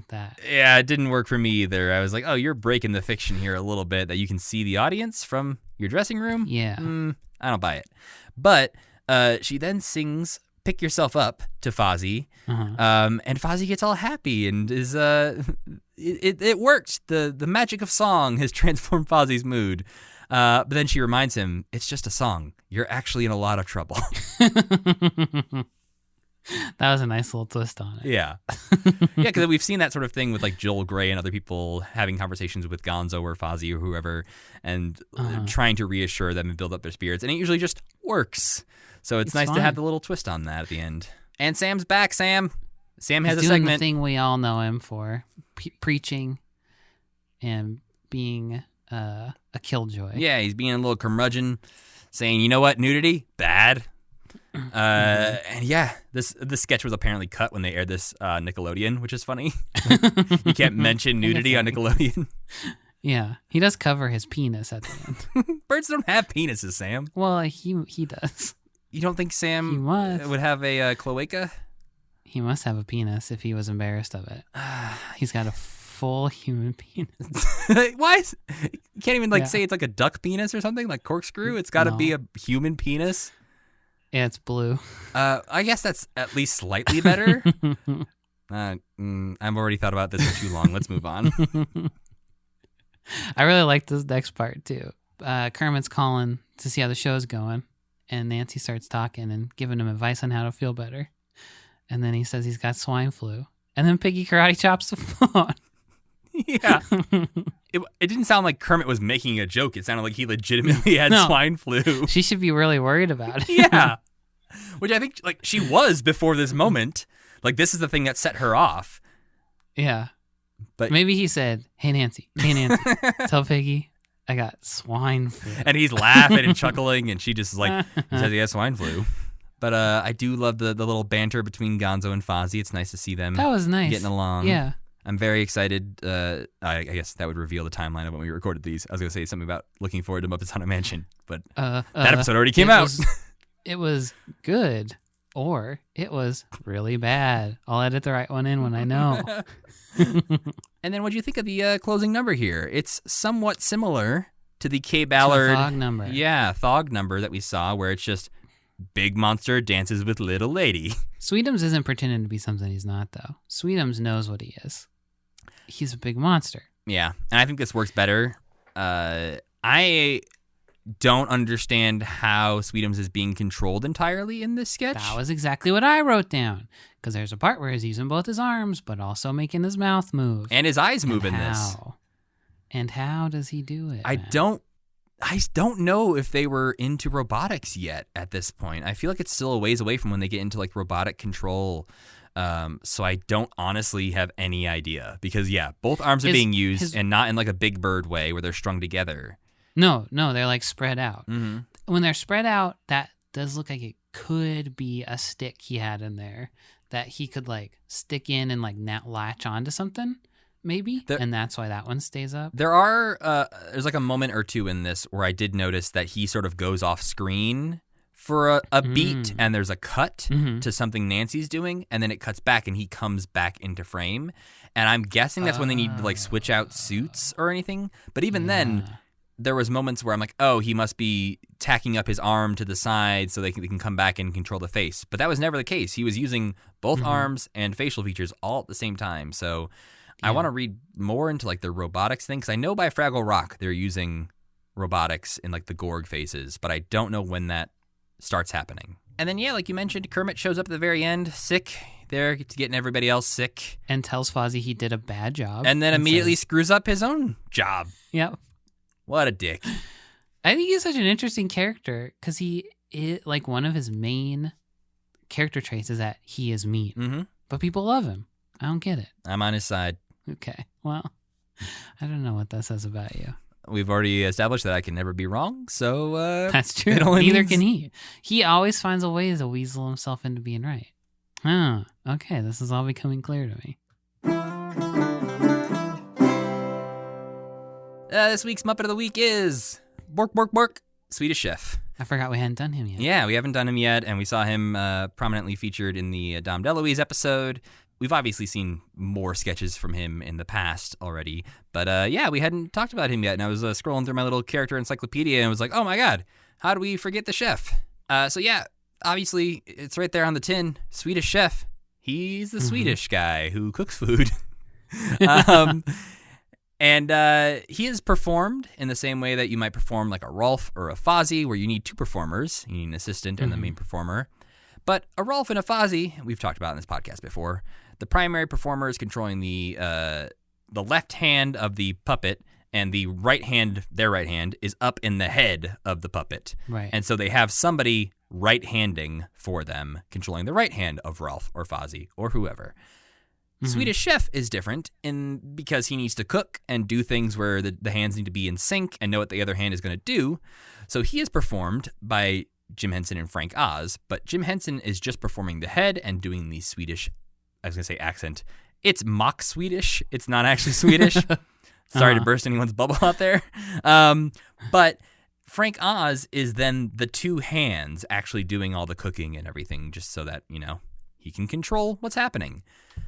Speaker 3: that.
Speaker 2: Yeah, it didn't work for me either. I was like, oh, you're breaking the fiction here a little bit that you can see the audience from your dressing room.
Speaker 3: Yeah.
Speaker 2: I don't buy it. But she then sings "Pick Yourself Up" to Fozzie, and Fozzie gets all happy and is it worked. The magic of song has transformed Fozzie's mood. But then she reminds him, it's just a song. You're actually in a lot of trouble.
Speaker 3: That was a nice little twist on it.
Speaker 2: Yeah. Yeah, because we've seen that sort of thing with like Joel Grey and other people having conversations with Gonzo or Fozzie or whoever and trying to reassure them and build up their spirits. And it usually just works. So it's nice to have the little twist on that at the end. And Sam's back, Sam. Sam has
Speaker 3: He's
Speaker 2: a
Speaker 3: doing
Speaker 2: segment.
Speaker 3: the thing we all know him for, preaching and being a killjoy.
Speaker 2: Yeah, he's being a little curmudgeon, saying, you know what, nudity, bad. And yeah, this sketch was apparently cut when they aired this Nickelodeon, which is funny. You can't mention nudity on Nickelodeon.
Speaker 3: Yeah, he does cover his penis at the end.
Speaker 2: Birds don't have penises, Sam.
Speaker 3: Well, he does.
Speaker 2: You don't think
Speaker 3: He
Speaker 2: Sam
Speaker 3: must.
Speaker 2: would have a cloaca?
Speaker 3: He must have a penis if he was embarrassed of it. He's got a full human penis.
Speaker 2: Why? You can't even say it's like a duck penis or something, like corkscrew. It's got to be a human penis.
Speaker 3: Yeah, it's blue.
Speaker 2: I guess that's at least slightly better. I've already thought about this for too long. Let's move on.
Speaker 3: I really like this next part too. Kermit's calling to see how the show's going, and Nancy starts talking and giving him advice on how to feel better. And then he says he's got swine flu. And then Piggy karate chops the phone.
Speaker 2: Yeah. It didn't sound like Kermit was making a joke. It sounded like he legitimately had swine flu.
Speaker 3: She should be really worried about it.
Speaker 2: Yeah. Which I think like she was before this moment. Like this is the thing that set her off.
Speaker 3: Yeah.
Speaker 2: But
Speaker 3: maybe he said, hey Nancy, tell Piggy I got swine flu.
Speaker 2: And he's laughing and chuckling, and she just is like, he says he has swine flu. But I do love the little banter between Gonzo and Fozzie. It's nice to see them
Speaker 3: That was nice.
Speaker 2: getting along.
Speaker 3: Yeah.
Speaker 2: I'm very excited. I guess that would reveal the timeline of when we recorded these. I was going to say something about looking forward to Muppets Haunted Mansion, but that episode already came out.
Speaker 3: It was good, or it was really bad. I'll edit the right one in when I know.
Speaker 2: And then what do you think of the closing number here? It's somewhat similar to the Kay Ballard
Speaker 3: Thog number.
Speaker 2: Yeah, Thog number that we saw, where it's just big monster dances with little lady.
Speaker 3: Sweetums isn't pretending to be something he's not, though. Sweetums knows what he is. He's a big monster.
Speaker 2: Yeah, and I think this works better. I don't understand how Sweetums is being controlled entirely in this sketch.
Speaker 3: That was exactly what I wrote down. Because there's a part where he's using both his arms, but also making his mouth move.
Speaker 2: And his eyes move in this.
Speaker 3: And how does he do it?
Speaker 2: I don't know if they were into robotics yet at this point. I feel like it's still a ways away from when they get into like robotic control. So I don't honestly have any idea because both arms are being used and not in like a Big Bird way where they're strung together.
Speaker 3: No, they're like spread out.
Speaker 2: Mm-hmm.
Speaker 3: When they're spread out, that does look like it could be a stick he had in there that he could like stick in and like latch onto something. Maybe, and that's why that one stays up.
Speaker 2: There's like a moment or two in this where I did notice that he sort of goes off screen for a beat, and there's a cut to something Nancy's doing, and then it cuts back, and he comes back into frame. And I'm guessing that's when they need to like switch out suits or anything. But even then, there was moments where I'm like, oh, he must be tacking up his arm to the side so they can come back and control the face. But that was never the case. He was using both arms and facial features all at the same time. So I want to read more into like the robotics thing because I know by Fraggle Rock they're using robotics in like the Gorg faces, but I don't know when that starts happening. And then like you mentioned, Kermit shows up at the very end, sick. There, getting everybody else sick,
Speaker 3: and tells Fozzie he did a bad job,
Speaker 2: and then immediately screws up his own job.
Speaker 3: Yep.
Speaker 2: What a dick.
Speaker 3: I think he's such an interesting character because like one of his main character traits is that he is mean, but people love him. I don't get it.
Speaker 2: I'm on his side.
Speaker 3: Okay, well, I don't know what that says about you.
Speaker 2: We've already established that I can never be wrong, so
Speaker 3: that's true. Neither can he. He always finds a way to weasel himself into being right. Huh. Okay, this is all becoming clear to me.
Speaker 2: This week's Muppet of the Week is Bork, Bork, Bork. Swedish Chef.
Speaker 3: I forgot we hadn't done him yet.
Speaker 2: Yeah, we haven't done him yet, and we saw him prominently featured in the Dom DeLuise episode. We've obviously seen more sketches from him in the past already, but yeah, we hadn't talked about him yet, and I was scrolling through my little character encyclopedia and was like, oh my god, how do we forget the chef? So yeah, obviously, it's right there on the tin, Swedish Chef. He's the Swedish guy who cooks food. And he is performed in the same way that you might perform like a Rolf or a Fozzie, where you need two performers. You need an assistant and the main performer. But a Rolf and a Fozzie, we've talked about in this podcast before, the primary performer is controlling the left hand of the puppet, and the right hand, their right hand, is up in the head of the puppet.
Speaker 3: Right.
Speaker 2: And so they have somebody right-handing for them, controlling the right hand of Rolf or Fozzie or whoever. Swedish Chef is different because he needs to cook and do things where the hands need to be in sync and know what the other hand is going to do. So he is performed by Jim Henson and Frank Oz, but Jim Henson is just performing the head and doing the Swedish, I was going to say accent. It's mock Swedish. It's not actually Swedish. Sorry to burst anyone's bubble out there. But Frank Oz is then the two hands actually doing all the cooking and everything, just so that, he can control what's happening.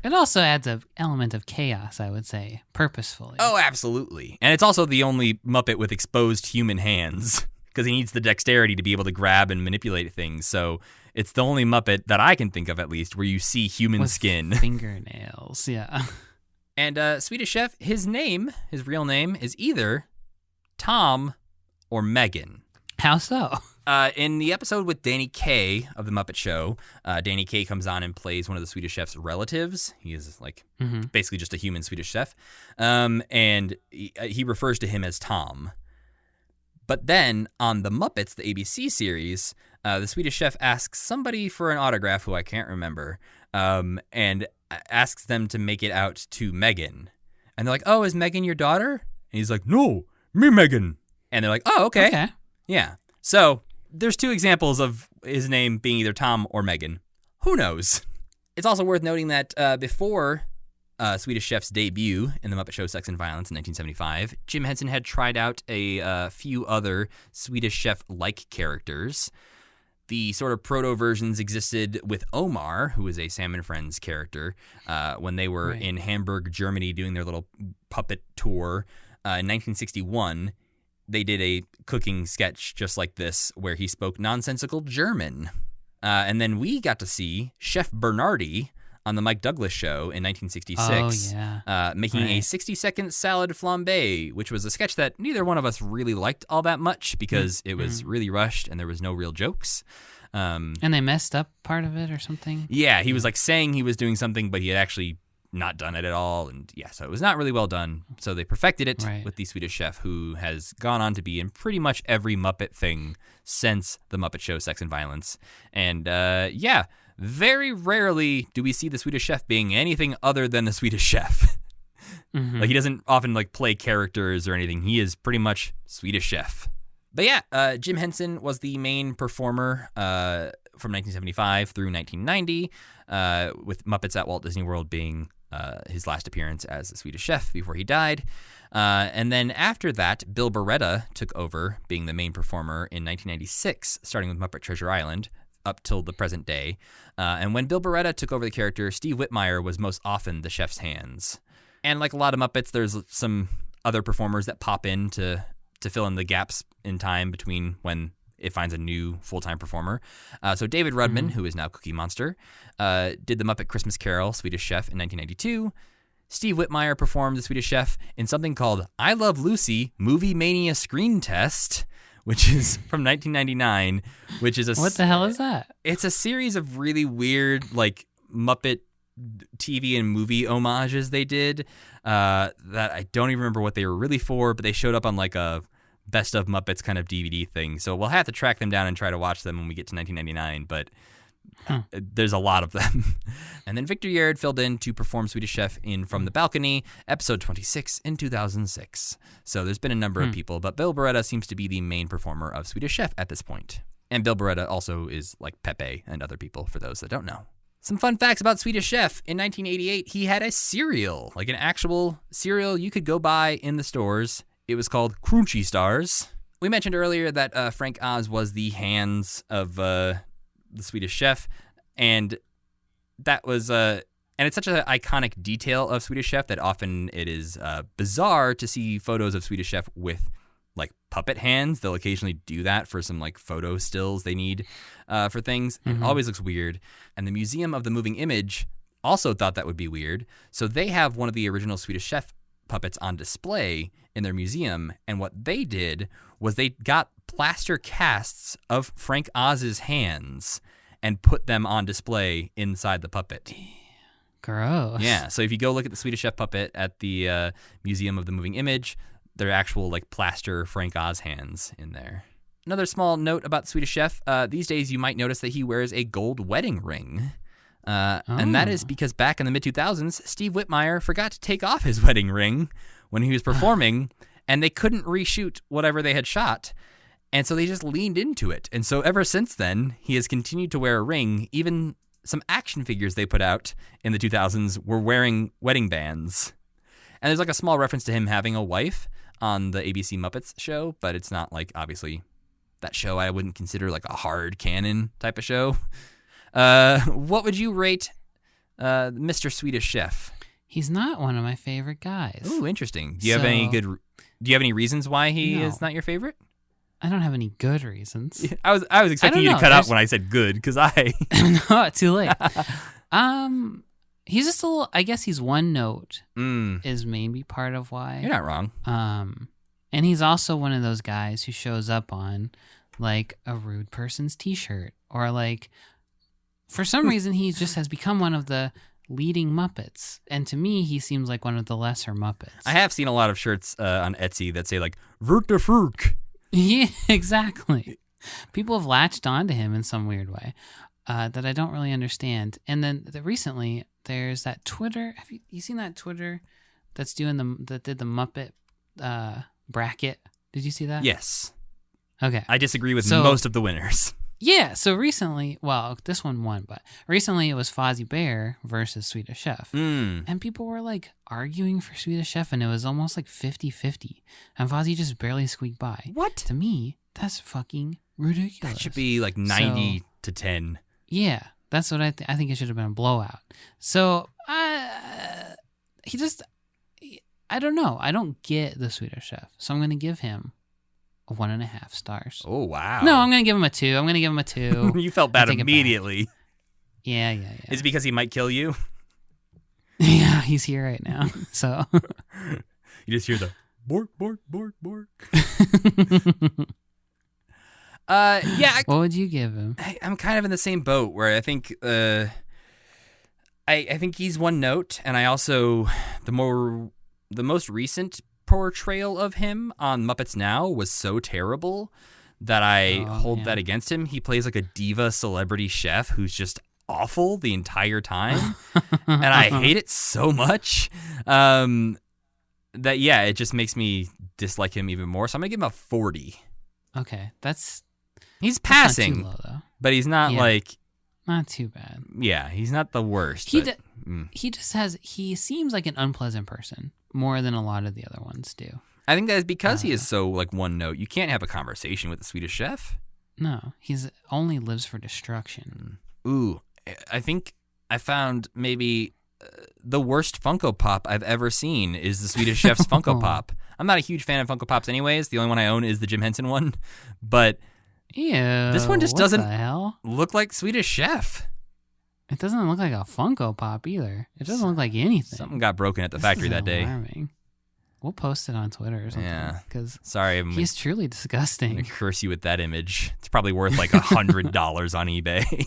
Speaker 3: It also adds an element of chaos, I would say, purposefully.
Speaker 2: Oh, absolutely. And it's also the only Muppet with exposed human hands, because he needs the dexterity to be able to grab and manipulate things. So it's the only Muppet that I can think of, at least, where you see human skin.
Speaker 3: Fingernails, yeah.
Speaker 2: And Swedish Chef, his real name, is either Tom or Megan.
Speaker 3: How so?
Speaker 2: In the episode with Danny Kaye of the Muppet Show, Danny Kaye comes on and plays one of the Swedish Chef's relatives. He is basically just a human Swedish chef. And he refers to him as Tom. But then on the Muppets, the ABC series, the Swedish Chef asks somebody for an autograph who I can't remember, and asks them to make it out to Megan. And they're like, oh, is Megan your daughter? And he's like, no, me Megan. And they're like, oh, okay. Yeah. So there's two examples of his name being either Tom or Megan. Who knows? It's also worth noting that before Swedish Chef's debut in the Muppet Show Sex and Violence in 1975, Jim Henson had tried out a few other Swedish Chef-like characters. The sort of proto-versions existed with Omar, who was a Sam and Friends character, when they were in Hamburg, Germany, doing their little puppet tour in 1961. They did a cooking sketch just like this where he spoke nonsensical German. And then we got to see Chef Bernardi on the Mike Douglas Show in 1966, making a 60-second salad flambe, which was a sketch that neither one of us really liked all that much because it was really rushed and there was no real jokes.
Speaker 3: And they messed up part of it or something?
Speaker 2: Yeah, he was like saying he was doing something, but he had actually not done it at all, and so it was not really well done. So they perfected it with the Swedish Chef, who has gone on to be in pretty much every Muppet thing since the Muppet Show Sex and Violence. And very rarely do we see the Swedish Chef being anything other than the Swedish Chef. Like, he doesn't often play characters or anything. He is pretty much Swedish Chef. But yeah, Jim Henson was the main performer from 1975 through 1990, with Muppets at Walt Disney World being his last appearance as the Swedish Chef before he died. And then after that, Bill Beretta took over being the main performer in 1996, starting with Muppet Treasure Island up till the present day. And when Bill Beretta took over the character, Steve Whitmire was most often the chef's hands. And like a lot of Muppets, there's some other performers that pop in to fill in the gaps in time between when it finds a new full-time performer. So David Rudman, who is now Cookie Monster, did the Muppet Christmas Carol Swedish Chef in 1992. Steve Whitmire performed the Swedish Chef in something called I Love Lucy Movie Mania Screen Test, which is from 1999, which is
Speaker 3: What the hell is that?
Speaker 2: It's a series of really weird, Muppet TV and movie homages they did that I don't even remember what they were really for, but they showed up on a Best of Muppets kind of DVD thing. So we'll have to track them down and try to watch them when we get to 1999, but there's a lot of them. And then Victor Yared filled in to perform Swedish Chef in From the Balcony, episode 26 in 2006. So there's been a number of people, but Bill Beretta seems to be the main performer of Swedish Chef at this point. And Bill Beretta also is like Pepe and other people, for those that don't know. Some fun facts about Swedish Chef. In 1988, he had a cereal, an actual cereal you could go buy in the stores. It was called Crunchy Stars. We mentioned earlier that Frank Oz was the hands of the Swedish Chef, and that was and it's such an iconic detail of Swedish Chef that often it is bizarre to see photos of Swedish Chef with like puppet hands. They'll occasionally do that for some like photo stills they need for things. It always looks weird. And the Museum of the Moving Image also thought that would be weird. So they have one of the original Swedish Chef puppets on display in their museum. And what they did was they got plaster casts of Frank Oz's hands and put them on display inside the puppet.
Speaker 3: Gross.
Speaker 2: Yeah, so if you go look at the Swedish Chef puppet at the Museum of the Moving Image, there are actual like plaster Frank Oz hands in there. Another small note about Swedish Chef, these days you might notice that he wears a gold wedding ring. And that is because back in the mid-2000s, Steve Whitmire forgot to take off his wedding ring when he was performing, and they couldn't reshoot whatever they had shot. And so they just leaned into it. And so ever since then, he has continued to wear a ring. Even some action figures they put out in the 2000s were wearing wedding bands. And there's like a small reference to him having a wife on the ABC Muppets show, but it's not like, obviously, that show I wouldn't consider like a hard canon type of show. What would you rate Mr. Swedish Chef?
Speaker 3: He's not one of my favorite guys.
Speaker 2: Ooh, interesting. Do you have any reasons why he is not your favorite?
Speaker 3: I don't have any good reasons.
Speaker 2: I was expecting you to cut out when I said good, because
Speaker 3: No, too late. He's just a little, I guess he's one note is maybe part of why.
Speaker 2: You're not wrong.
Speaker 3: And he's also one of those guys who shows up on like a rude person's t-shirt, or like for some reason he just has become one of the leading Muppets. And to me, he seems like one of the lesser Muppets.
Speaker 2: I have seen a lot of shirts on Etsy that say like, Vert de Furk.
Speaker 3: Yeah, exactly. People have latched onto him in some weird way that I don't really understand. And then recently, there's that Twitter. Have you seen that Twitter that did the Muppet bracket? Did you see that?
Speaker 2: Yes.
Speaker 3: Okay.
Speaker 2: I disagree with most of the winners.
Speaker 3: Yeah. So recently, well, this one won, but recently it was Fozzie Bear versus Swedish Chef. And people were like arguing for Swedish Chef, and it was almost like 50-50. And Fozzie just barely squeaked by.
Speaker 2: What?
Speaker 3: To me, that's fucking ridiculous.
Speaker 2: That should be like 90 to 10.
Speaker 3: Yeah. That's what I think it should have been a blowout. So, he just, I don't know. I don't get the Swedish Chef. So I'm going to give him a 1.5 stars.
Speaker 2: Oh, wow.
Speaker 3: No, I'm going to give him a 2. I'm going to give him a 2.
Speaker 2: You felt bad immediately.
Speaker 3: Yeah.
Speaker 2: Is it because he might kill you?
Speaker 3: Yeah, he's here right now. So.
Speaker 2: You just hear the bork, bork, bork, bork. What
Speaker 3: would you give him?
Speaker 2: I'm kind of in the same boat where I think I think he's one note, and I also the most recent portrayal of him on Muppets Now was so terrible that I hold that against him. He plays like a diva celebrity chef who's just awful the entire time, and I hate it so much that it just makes me dislike him even more. So I'm gonna give him a 40.
Speaker 3: Okay,
Speaker 2: he's passing,
Speaker 3: not too low, though.
Speaker 2: But he's not
Speaker 3: not too bad.
Speaker 2: Yeah, he's not the worst.
Speaker 3: He seems like an unpleasant person more than a lot of the other ones do.
Speaker 2: I think that is because he is so like one note. You can't have a conversation with the Swedish Chef.
Speaker 3: No, he's only lives for destruction.
Speaker 2: Ooh, I think I found maybe the worst Funko Pop I've ever seen is the Swedish Chef's Funko Pop. I'm not a huge fan of Funko Pops anyways. The only one I own is the Jim Henson one. But this one just doesn't look like Swedish Chef.
Speaker 3: It doesn't look like a Funko Pop either. It doesn't look like anything.
Speaker 2: Something got broken at the factory that day.
Speaker 3: Alarming. We'll post it on Twitter or something.
Speaker 2: Yeah.
Speaker 3: Sorry, he's truly disgusting.
Speaker 2: I'm going to curse you with that image. It's probably worth like $100 on eBay.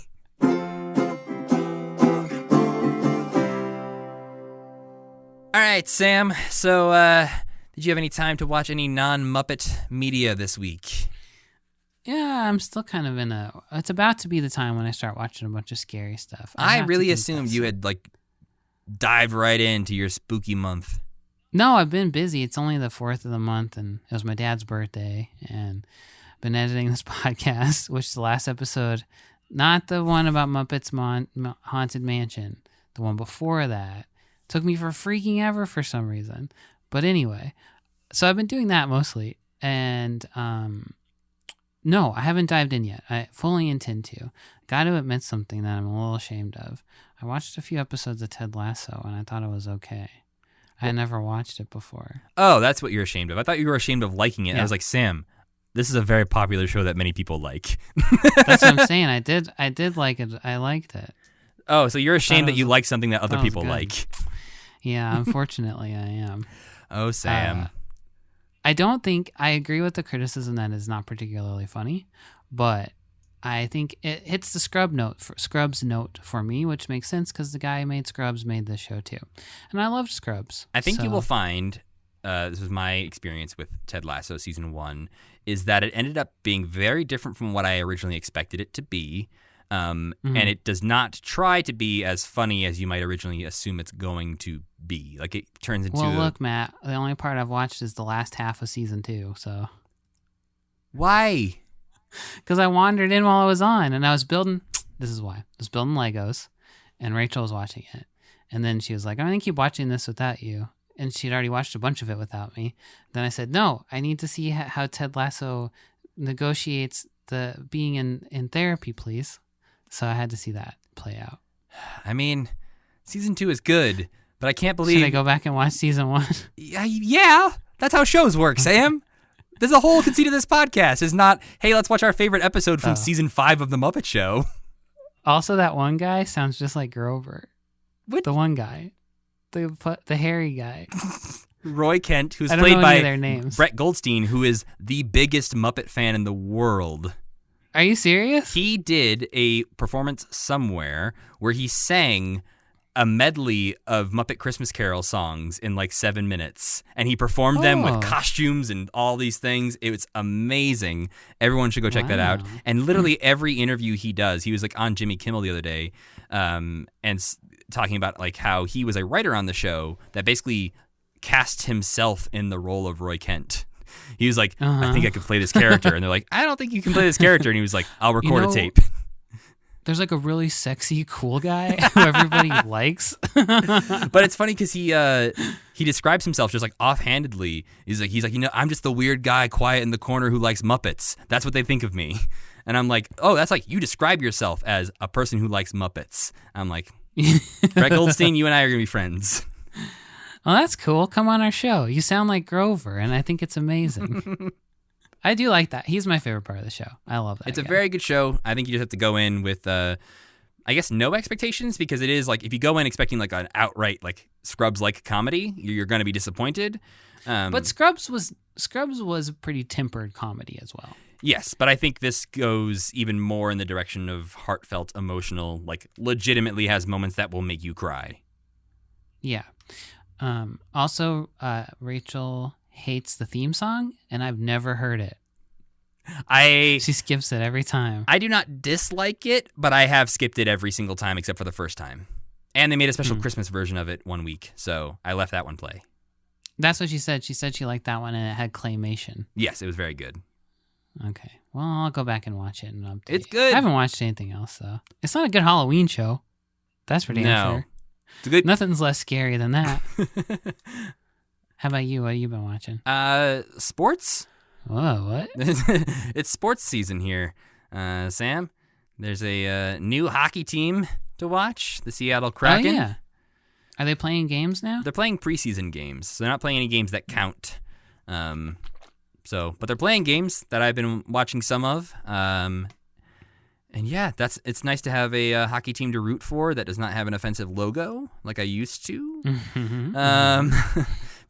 Speaker 2: All right, Sam. So, did you have any time to watch any non-Muppet media this week?
Speaker 3: Yeah, I'm still kind of it's about to be the time when I start watching a bunch of scary stuff.
Speaker 2: I really assumed you had like dived right into your spooky month.
Speaker 3: No, I've been busy. It's only the 4th of the month, and it was my dad's birthday, and I've been editing this podcast, which is the last episode, not the one about Muppets Haunted Mansion, the one before that. Took me for freaking ever for some reason. But anyway, so I've been doing that mostly. And no, I haven't dived in yet. I fully intend to. Got to admit something that I'm a little ashamed of. I watched a few episodes of Ted Lasso, and I thought it was okay. I had never watched it before.
Speaker 2: Oh, that's what you're ashamed of. I thought you were ashamed of liking it.
Speaker 3: Yeah.
Speaker 2: I was like, Sam, this is a very popular show that many people like.
Speaker 3: That's what I'm saying. I did like it. I liked it.
Speaker 2: Oh, so you're ashamed
Speaker 3: Thought it
Speaker 2: that you
Speaker 3: was-
Speaker 2: like something that other
Speaker 3: thought it was
Speaker 2: people
Speaker 3: good.
Speaker 2: like.
Speaker 3: Yeah, unfortunately, I am.
Speaker 2: Oh, Sam.
Speaker 3: I don't think I agree with the criticism that it's not particularly funny, but I think it hits the Scrubs note for me, which makes sense because the guy who made Scrubs made this show too, and I loved Scrubs.
Speaker 2: I think you
Speaker 3: so-
Speaker 2: will find, this was my experience with Ted Lasso season 1, is that it ended up being very different from what I originally expected it to be. And it does not try to be as funny as you might originally assume it's going to be. Like, it turns into...
Speaker 3: Well, look, Matt, the only part I've watched is the last half of season 2, so...
Speaker 2: Why?
Speaker 3: Because I wandered in while I was on, and I was building... This is why. I was building Legos, and Rachel was watching it. And then she was like, I'm going to keep watching this without you. And she'd already watched a bunch of it without me. Then I said, no, I need to see how Ted Lasso negotiates the being in therapy, please. So I had to see that play out.
Speaker 2: I mean, season 2 is good, but I can't believe...
Speaker 3: Should I go back and watch season 1?
Speaker 2: Yeah, that's how shows work, Sam. There's a whole conceit of this podcast is not, hey, let's watch our favorite episode from season 5 of The Muppet Show.
Speaker 3: Also, that one guy sounds just like Grover.
Speaker 2: What?
Speaker 3: The one guy. The hairy guy.
Speaker 2: Roy Kent, who's
Speaker 3: I don't
Speaker 2: played
Speaker 3: know
Speaker 2: by
Speaker 3: any of their names.
Speaker 2: Brett Goldstein, who is the biggest Muppet fan in the world.
Speaker 3: Are you serious?
Speaker 2: He did a performance somewhere where he sang a medley of Muppet Christmas Carol songs in like 7 minutes. And he performed them with
Speaker 3: Oh.
Speaker 2: costumes and all these things. It was amazing. Everyone should go check that out.
Speaker 3: Wow.
Speaker 2: And literally every interview he does, he was like on Jimmy Kimmel the other day talking about like how he was a writer on the show that basically cast himself in the role of Roy Kent. He was like, I think I could play this character. And they're like, I don't think you can play this character. And he was like, I'll record a tape.
Speaker 3: There's like a really sexy, cool guy who everybody likes.
Speaker 2: But it's funny because he describes himself just like offhandedly. He's like, I'm just the weird guy quiet in the corner who likes Muppets. That's what they think of me. And I'm like, oh, that's like you describe yourself as a person who likes Muppets. I'm like, Brett Goldstein, you and I are going to be friends.
Speaker 3: Well, that's cool. Come on our show. You sound like Grover, and I think it's amazing. I do like that. He's my favorite part of the show. I love that.
Speaker 2: It's a
Speaker 3: guy.
Speaker 2: very good show. I think you just have to go in with, I guess, no expectations, because it is like if you go in expecting like an outright like Scrubs-like comedy, you're going to be disappointed.
Speaker 3: But Scrubs was a pretty tempered comedy as well.
Speaker 2: Yes, but I think this goes even more in the direction of heartfelt, emotional, like legitimately has moments that will make you cry.
Speaker 3: Yeah. Also, Rachel hates the theme song, and I've never heard it. She skips it every time.
Speaker 2: I do not dislike it, but I have skipped it every single time except for the first time. And they made a special Christmas version of it 1 week, so I left that one play.
Speaker 3: That's what she said. She said she liked that one, and it had claymation.
Speaker 2: Yes, it was very good.
Speaker 3: Okay. Well, I'll go back and watch it and update.
Speaker 2: It's good.
Speaker 3: I haven't watched anything else, though. It's not a good Halloween show. That's for damn
Speaker 2: No.
Speaker 3: sure.
Speaker 2: It's a good.
Speaker 3: Nothing's less scary than that. How about you? What have you been watching?
Speaker 2: Sports?
Speaker 3: Whoa, what?
Speaker 2: It's sports season here, Sam. There's a new hockey team to watch, the Seattle Kraken.
Speaker 3: Oh, yeah. Are they playing games now?
Speaker 2: They're playing preseason games, so they're not playing any games that count. But they're playing games that I've been watching some of. And yeah, it's nice to have a hockey team to root for that does not have an offensive logo like I used to.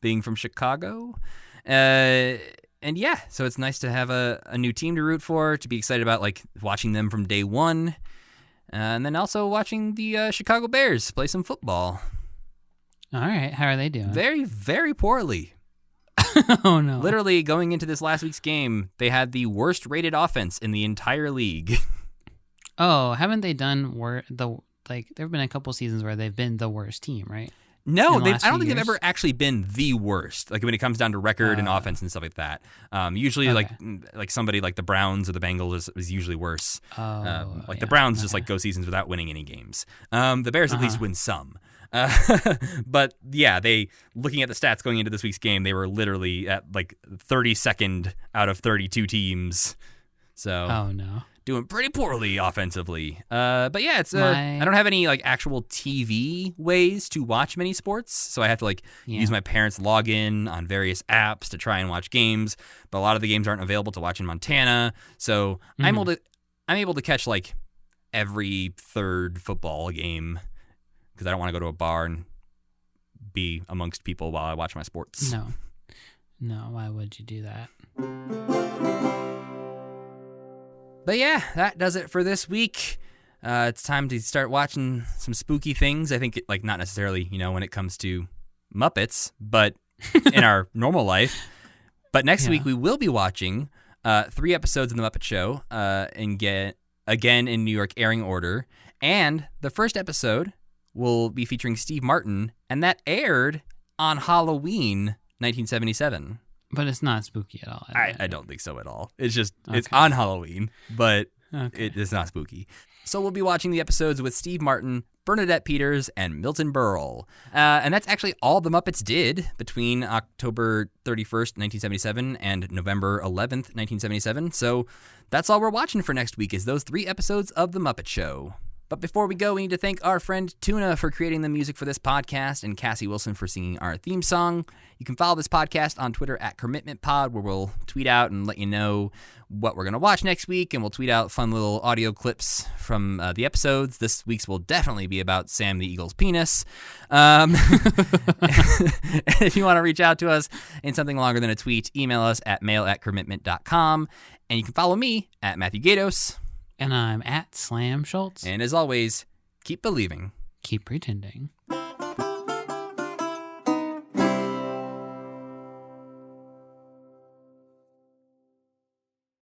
Speaker 2: Being from Chicago. And yeah, so it's nice to have a new team to root for, to be excited about like watching them from day one. And then also watching the Chicago Bears play some football.
Speaker 3: All right. How are they doing?
Speaker 2: Very, very poorly.
Speaker 3: Oh, no.
Speaker 2: Literally, going into this last week's game, they had the worst rated offense in the entire league.
Speaker 3: Oh, haven't they done there have been a couple seasons where they've been the worst team, right?
Speaker 2: No,
Speaker 3: In the
Speaker 2: I
Speaker 3: last
Speaker 2: don't
Speaker 3: few
Speaker 2: think they've
Speaker 3: years?
Speaker 2: ever actually been the worst. Like when it comes down to record and offense and stuff like that. Usually,
Speaker 3: Okay.
Speaker 2: like somebody like the Browns or the Bengals is usually worse.
Speaker 3: Oh,
Speaker 2: The
Speaker 3: yeah.
Speaker 2: Browns just like go seasons without winning any games. The Bears at least win some. But yeah, looking at the stats going into this week's game, they were literally at like 32nd out of 32 teams. So
Speaker 3: Oh no.
Speaker 2: doing pretty poorly offensively. But yeah, it's I don't have any like actual TV ways to watch many sports, so I have to use my parents' login on various apps to try and watch games. But a lot of the games aren't available to watch in Montana, so I'm able to catch like every third football game because I don't want to go to a bar and be amongst people while I watch my sports.
Speaker 3: No, why would you do that?
Speaker 2: But yeah, that does it for this week. It's time to start watching some spooky things. I think, not necessarily, when it comes to Muppets, but in our normal life. But next week we will be watching 3 episodes of The Muppet Show and get again in New York airing order. And the first episode will be featuring Steve Martin, and that aired on Halloween 1977.
Speaker 3: But it's not spooky at all.
Speaker 2: I don't think so at all. It's just, It's on Halloween, but it's not spooky. So we'll be watching the episodes with Steve Martin, Bernadette Peters, and Milton Berle. And that's actually all the Muppets did between October 31st, 1977 and November 11th, 1977. So that's all we're watching for next week is those 3 episodes of The Muppet Show. But before we go, we need to thank our friend Tuna for creating the music for this podcast and Cassie Wilson for singing our theme song. You can follow this podcast on Twitter at CommitmentPod, where we'll tweet out and let you know what we're going to watch next week, and we'll tweet out fun little audio clips from the episodes. This week's will definitely be about Sam the Eagle's penis. If you want to reach out to us in something longer than a tweet, email us at mail@commitment.com, and you can follow me at Matthew Gatos.
Speaker 3: And I'm at Slam Schultz.
Speaker 2: And as always, keep believing.
Speaker 3: Keep pretending.